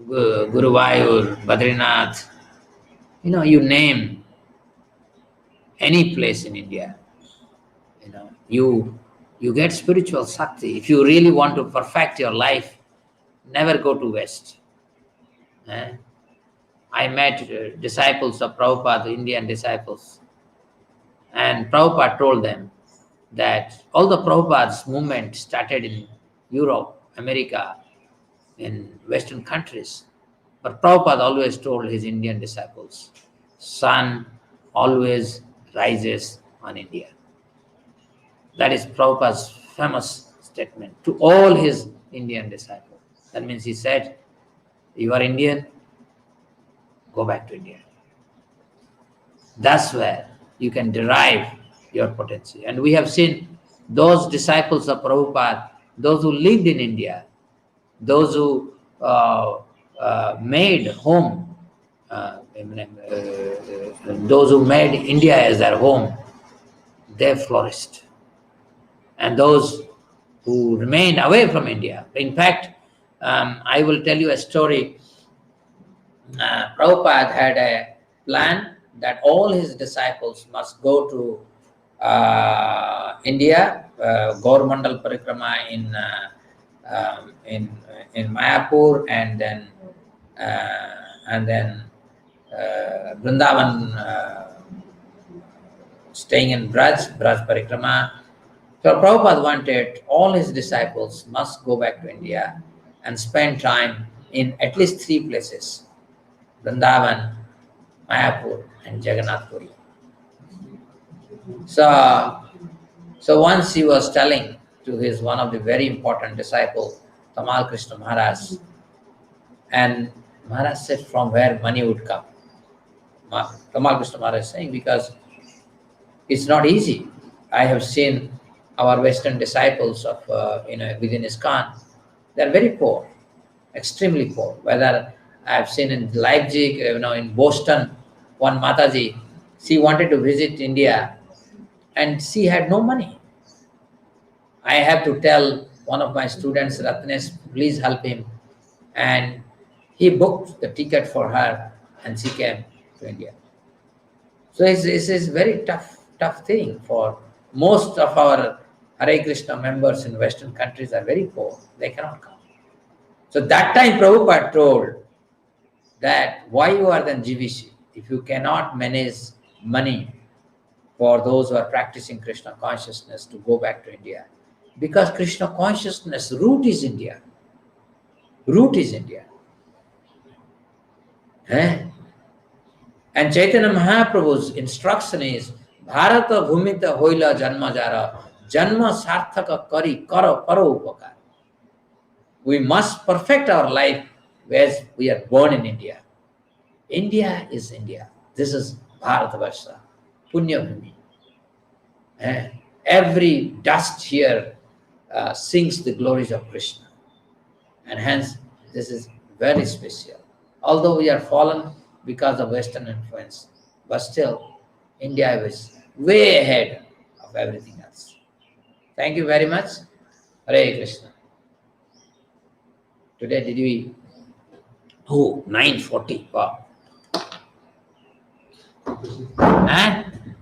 Guruvayur, Badrinath, you name any place in India, you get spiritual Shakti. If you really want to perfect your life, never go to West. I met disciples of Prabhupada, Indian disciples, and Prabhupada told them that all the Prabhupada's movement started in Europe, America, in Western countries. But Prabhupada always told his Indian disciples, sun always rises on India. That is Prabhupada's famous statement to all his Indian disciples. That means he said, you are Indian, go back to India. That's where you can derive your potential. And we have seen those disciples of Prabhupada, those who lived in India, those who made home, those who made India as their home, they flourished. And those who remained away from India. In fact, I will tell you a story. Prabhupada had a plan that all his disciples must go to India, Gaur-Mandal Parikrama in Mayapur, and then Vrindavan, staying in Braj Parikrama. So Prabhupada wanted all his disciples must go back to India and spend time in at least 3 places: Vrindavan, Mayapur, and Jagannath Puri. So once he was telling to his one of the very important disciple, Tamal Krishna Maharaj, and Maharaj said from where money would come. Tamal Krishna Maharaj is saying, because it's not easy. I have seen our Western disciples of within ISKCON, they are very poor, extremely poor. Whether I have seen in Leipzig, in Boston, one Mataji, she wanted to visit India and she had no money. I have to tell one of my students, Ratnesh, please help him. And he booked the ticket for her and she came to India. So it's a very tough thing for most of our Hare Krishna members in Western countries are very poor. They cannot come. So that time Prabhupada told that why you are then GVC if you cannot manage money for those who are practicing Krishna consciousness to go back to India. Because Krishna consciousness root is India. Root is India. And Chaitanya Mahaprabhu's instruction is Bharata Bhumita Hoila Janma Jara Janma Sarthaka Kari Karo Paro Upakar. We must perfect our life as we are born in India. India is India. This is Bharatavarsha, Punya Bhumi. Every dust here sings the glories of Krishna. And hence, this is very special. Although we are fallen because of Western influence, but still, India is way ahead of everything else. Thank you very much. Hare Krishna. Today did we... 9:40. Wow.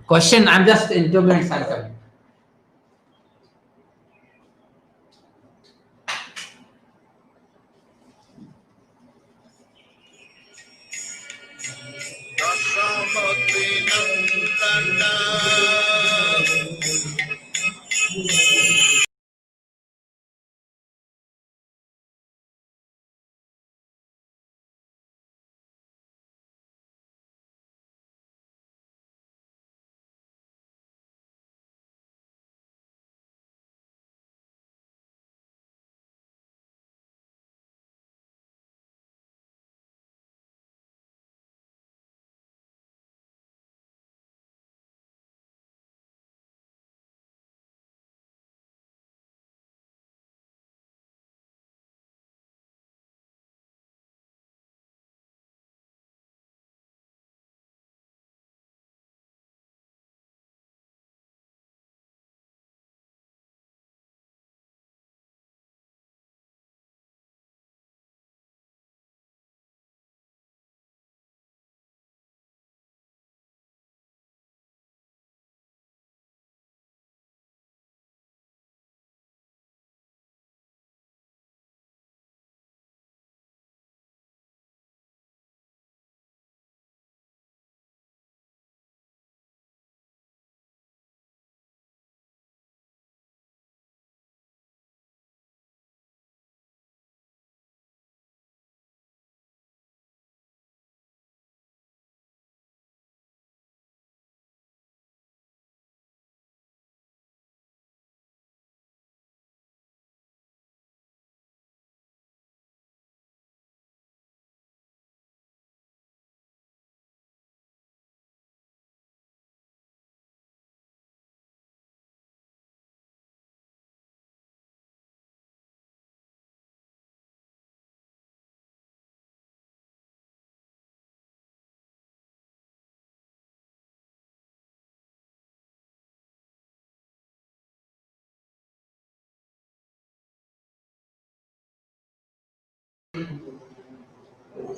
Question, I'm just in 2 minutes, I'm coming.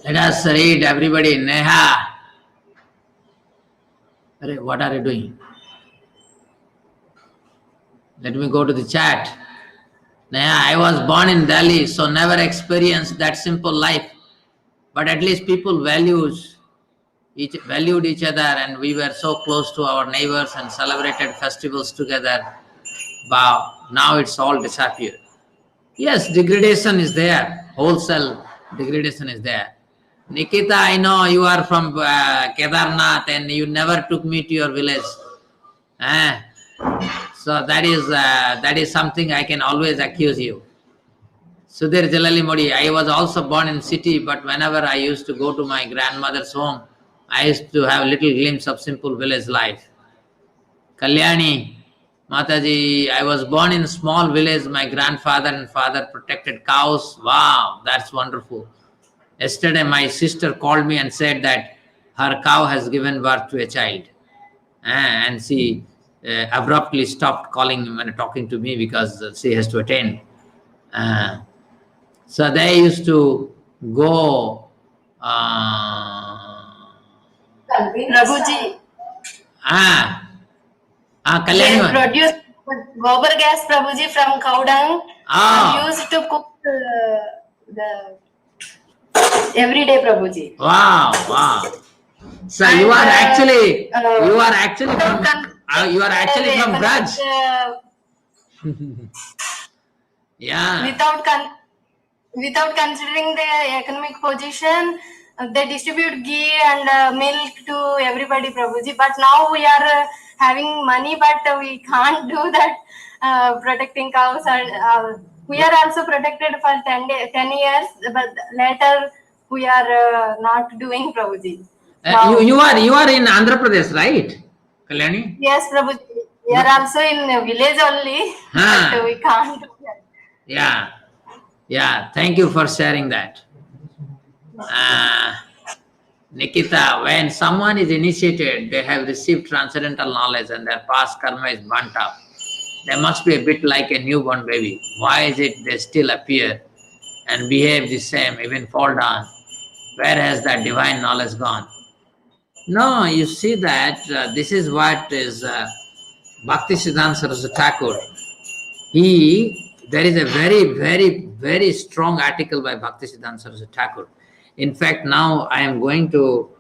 Let us read, everybody. Neha. What are you doing? Let me go to the chat. Neha, I was born in Delhi, so never experienced that simple life. But at least people valued each other, and we were so close to our neighbors and celebrated festivals together. Wow, now it's all disappeared. Yes, degradation is there. Wholesale degradation is there. Nikita, I know you are from Kedarnath and you never took me to your village. So that is something I can always accuse you. Sudhir Jalali Modi, I was also born in city, but whenever I used to go to my grandmother's home, I used to have a little glimpse of simple village life. Kalyani, Mataji, I was born in a small village. My grandfather and father protected cows. Wow, that's wonderful. Yesterday, my sister called me and said that her cow has given birth to a child. And she abruptly stopped calling when talking to me because she has to attend. So they used to go. Prabhuji. Kalyani. They produce gobar gas, Prabhuji, from cow dung. Used to cook every day, Prabhuji. Wow. So and, you are actually from Braj. Yeah. Without considering the economic position, they distribute ghee and milk to everybody, Prabhuji. But now we are having money, but we can't do that. Protecting cows, and we are also protected for 10 years, but later we are not doing, Prabhuji. You are in Andhra Pradesh, right, Kalyani? Yes, Prabhuji. We are also in a village only, but we can't do that. Yeah. Thank you for sharing that. Nikita, when someone is initiated, they have received transcendental knowledge and their past karma is burnt up. They must be a bit like a newborn baby. Why is it they still appear and behave the same, even fall down? Where has that divine knowledge gone? No, you see that this is what is Bhaktisiddhanta Saraswati Thakur. There is a very, very, very strong article by Bhaktisiddhanta Saraswati Thakur. In fact, now I am going to,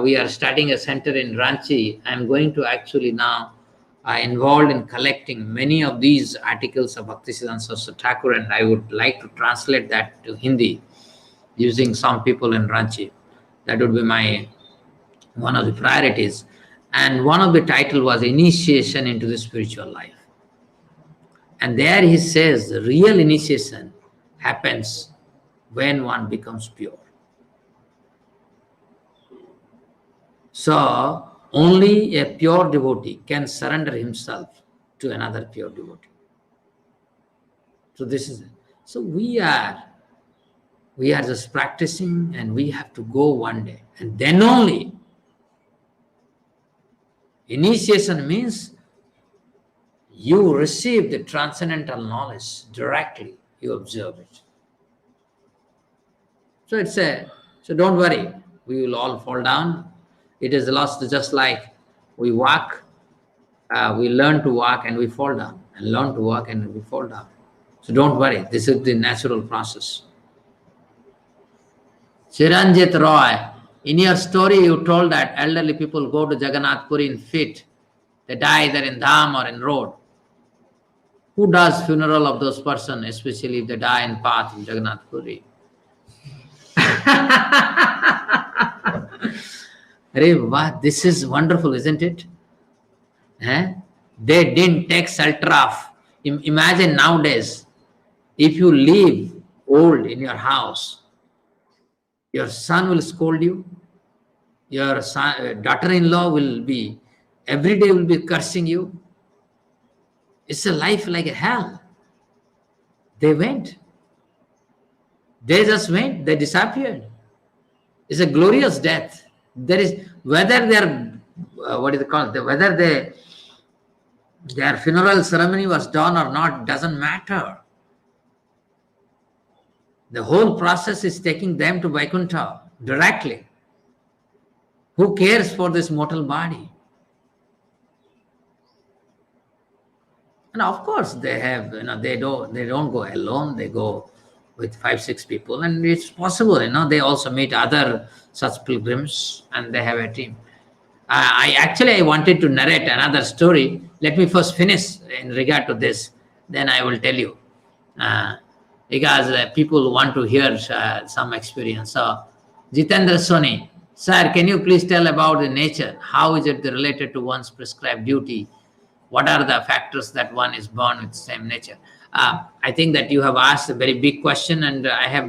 we are starting a center in Ranchi. I am going to actually now involved in collecting many of these articles of Bhaktisiddhanta Saraswati Thakur, and I would like to translate that to Hindi using some people in Ranchi. That would be one of the priorities. And one of the title was Initiation into the Spiritual Life. And there he says real initiation happens when one becomes pure. So only a pure devotee can surrender himself to another pure devotee. So this is it. So we are just practicing, and we have to go one day, and then only. Initiation means you receive the transcendental knowledge directly, you observe it. So so don't worry, we will all fall down. It is lost, just like we walk, we learn to walk and we fall down, and learn to walk and we fall down. So don't worry, this is the natural process. Chiranjit Roy, in your story you told that elderly people go to Jagannath Puri in fit. They die either in Dham or in road. Who does funeral of those persons, especially if they die in path in Jagannath Puri? This is wonderful, isn't it? They didn't take shelter of. Imagine nowadays, if you leave old in your house, your son will scold you, your daughter-in-law will be, every day will be cursing you. It's a life like a hell. They went. They just went. They disappeared. It's a glorious death. There is, whether their, whether their funeral ceremony was done or not, doesn't matter. The whole process is taking them to Vaikuntha. directly. Who cares for this mortal body? And of course, they have, they don't go alone. They go with 5-6 people, and it's possible, they also meet other such pilgrims, and they have a team. I wanted to narrate another story. Let me first finish in regard to this, then I will tell you, because people want to hear some experience. So, Jitendra Soni, sir, can you please tell about the nature? How is it related to one's prescribed duty? What are the factors that one is born with the same nature? I think that you have asked a very big question, and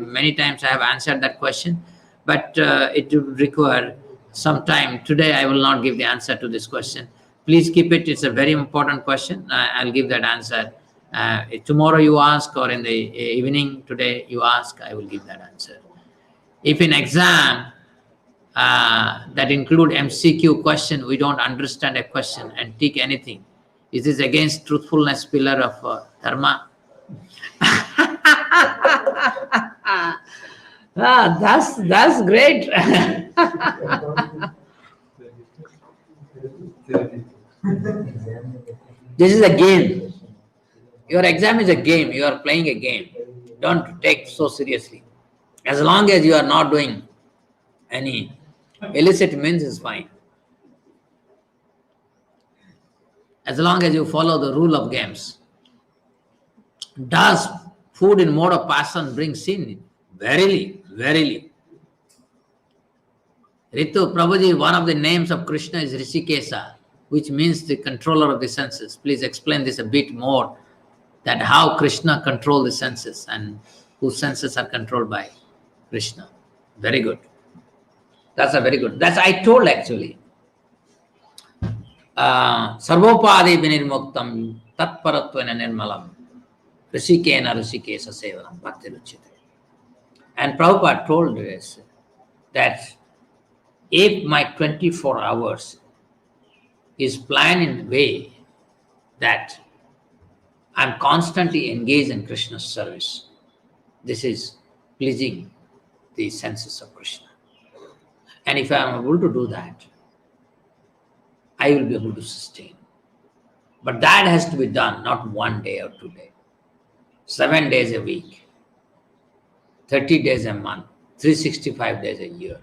many times I have answered that question, but it would require some time. Today I will not give the answer to this question. Please keep it. It's a very important question. I'll give that answer. Tomorrow you ask, or in the evening today you ask, I will give that answer. If in exam that include MCQ question, we don't understand a question and tick anything, is this against truthfulness pillar of dharma? That's great. This is a game. Your exam is a game. You are playing a game. Don't take so seriously. As long as you are not doing any illicit means, is fine. As long as you follow the rule of games. Does food in mode of passion bring sin? Verily, verily. Ritu, Prabhuji, one of the names of Krishna is Rishikesa, which means the controller of the senses. Please explain this a bit more, that how Krishna controls the senses and whose senses are controlled by Krishna. Very good. That's a very good. That's I told actually. Sarvopadi vinirmuktam tatparatvena nirmalam Rishikena Rishikesa sevanam bhakti ruchite. And Prabhupada told us that if my 24 hours is planned in a way that I'm constantly engaged in Krishna's service, this is pleasing the senses of Krishna. And if I'm able to do that, I will be able to sustain. But that has to be done not 1 day or 2 days, 7 days a week, 30 days a month, 365 days a year.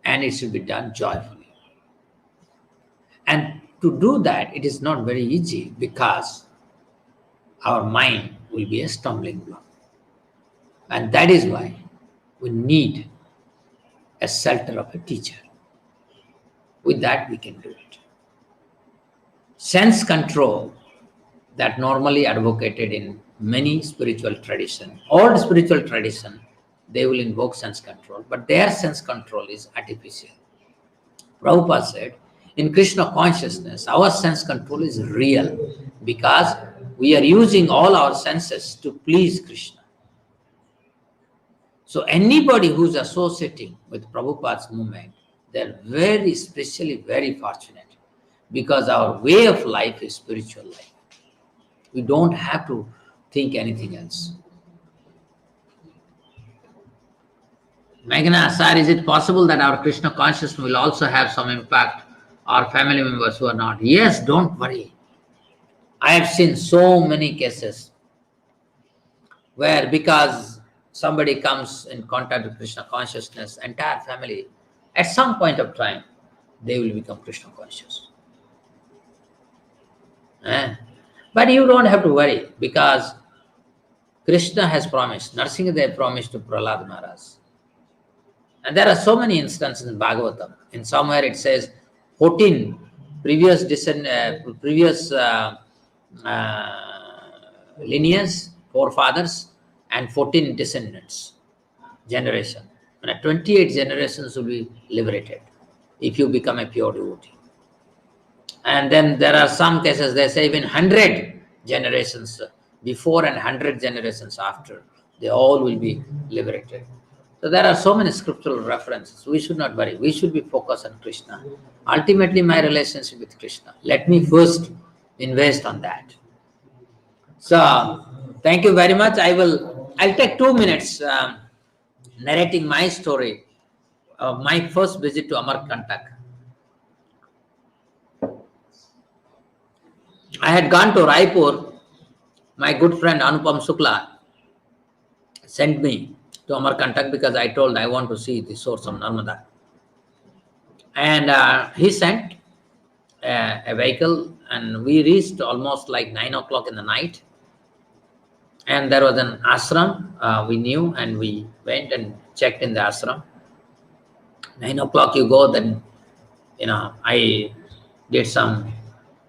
And it should be done joyfully. And to do that, it is not very easy, because our mind will be a stumbling block. And that is why we need a shelter of a teacher. With that, we can do it. Sense control that normally advocated in many spiritual traditions, old spiritual tradition, they will invoke sense control, but their sense control is artificial. Prabhupada said, in Krishna consciousness, our sense control is real, because we are using all our senses to please Krishna. So anybody who's associating with Prabhupada's movement, they're very especially very fortunate, because our way of life is spiritual life. We don't have to think anything else. Meghna, sir, is it possible that our Krishna consciousness will also have some impact on our family members who are not? Yes, don't worry. I have seen so many cases where, because somebody comes in contact with Krishna consciousness, entire family, at some point of time, they will become Krishna conscious. But you don't have to worry, because Krishna has promised, Narasimha promised to Prahlad Maharaj. And there are so many instances in Bhagavatam. In somewhere it says 14 previous lineage, forefathers, and 14 descendants, generation. 28 generations will be liberated if you become a pure devotee. And then there are some cases, they say even 100 generations before and 100 generations after, they all will be liberated. So there are so many scriptural references. We should not worry. We should be focused on Krishna. Ultimately, my relationship with Krishna. Let me first invest on that. So, thank you very much. I'll take 2 minutes narrating my story my first visit to Amarkantak. I had gone to Raipur. My good friend Anupam Sukla sent me to Amarkantak because I told I want to see the source of Narmada. And he sent a vehicle, and we reached almost like 9 o'clock in the night. And there was an ashram we knew, and we went and checked in the ashram. 9 o'clock you go, then I did some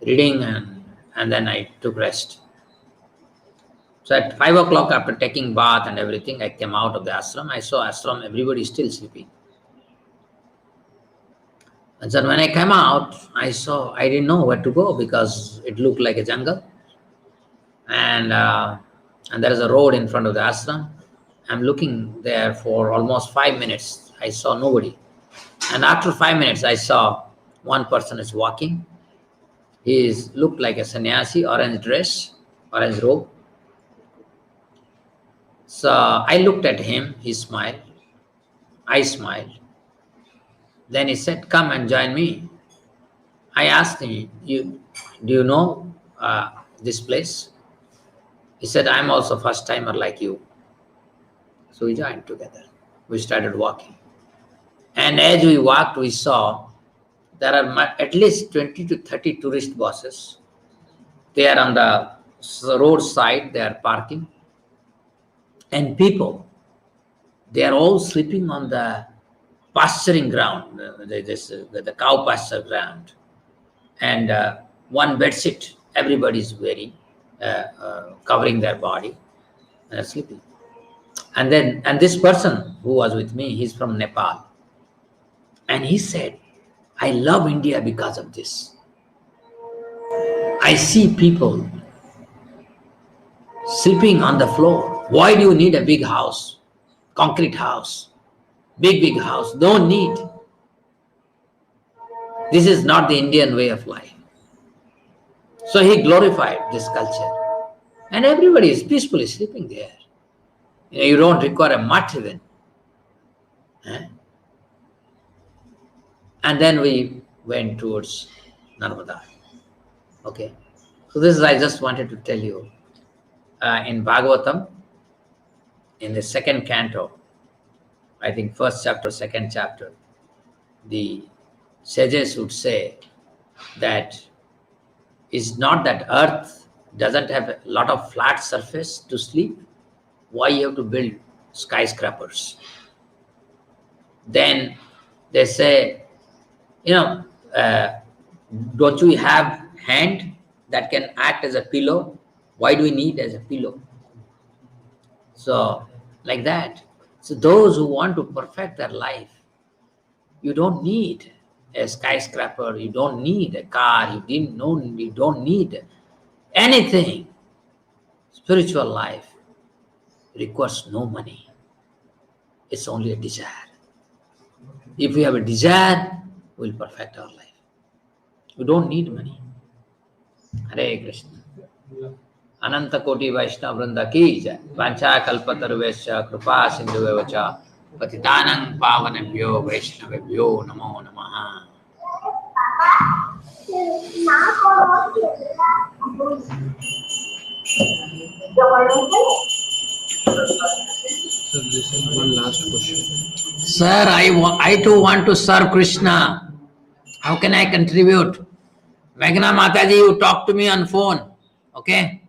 reading and then I took rest. So at 5 o'clock, after taking bath and everything, I came out of the ashram. I saw ashram, everybody still sleeping. And so when I came out, I didn't know where to go because it looked like a jungle. And there is a road in front of the ashram. I'm looking there for almost 5 minutes. I saw nobody. And after 5 minutes, I saw one person is walking. He looked like a sannyasi, orange dress, orange robe. So I looked at him, he smiled. I smiled. Then he said, "Come and join me." I asked him, do you know this place? He said, "I'm also first timer like you." So we joined together. We started walking. And as we walked, we saw there are at least 20 to 30 tourist buses. They are on the roadside, they are parking. And people, they are all sleeping on the pasturing ground, the cow pasture ground. And one bedsheet, everybody is wearing, covering their body and sleeping. And this person who was with me, he's from Nepal. And he said, "I love India because of this. I see people sleeping on the floor. Why do you need a big house, concrete house, big house? Don't need. This is not the Indian way of life." So he glorified this culture. And everybody is peacefully sleeping there. You don't require a mat even. And then we went towards Narmada. Okay. So this is, I just wanted to tell you, in Bhagavatam, in the second canto, I think first chapter, second chapter, the sages would say that it's not that earth doesn't have a lot of flat surface to sleep. Why you have to build skyscrapers? Then they say, don't we have hand that can act as a pillow? Why do we need as a pillow? So like that. So those who want to perfect their life, you don't need a skyscraper, you don't need a car, you don't need anything. Spiritual life requires no money. It's only a desire. If we have a desire, we'll perfect our life. We don't need money. Hare Krishna. Ananta Koti Vaishnava Vrinda ki jai. Vancha kalpatarvesya kripa sindhuvevacha patitanang pavanebhyo vaishnavebhyo namo namaha. So this is one last question. Sir, I too want to serve Krishna. How can I contribute? Meghna Mataji, you talk to me on phone. Okay?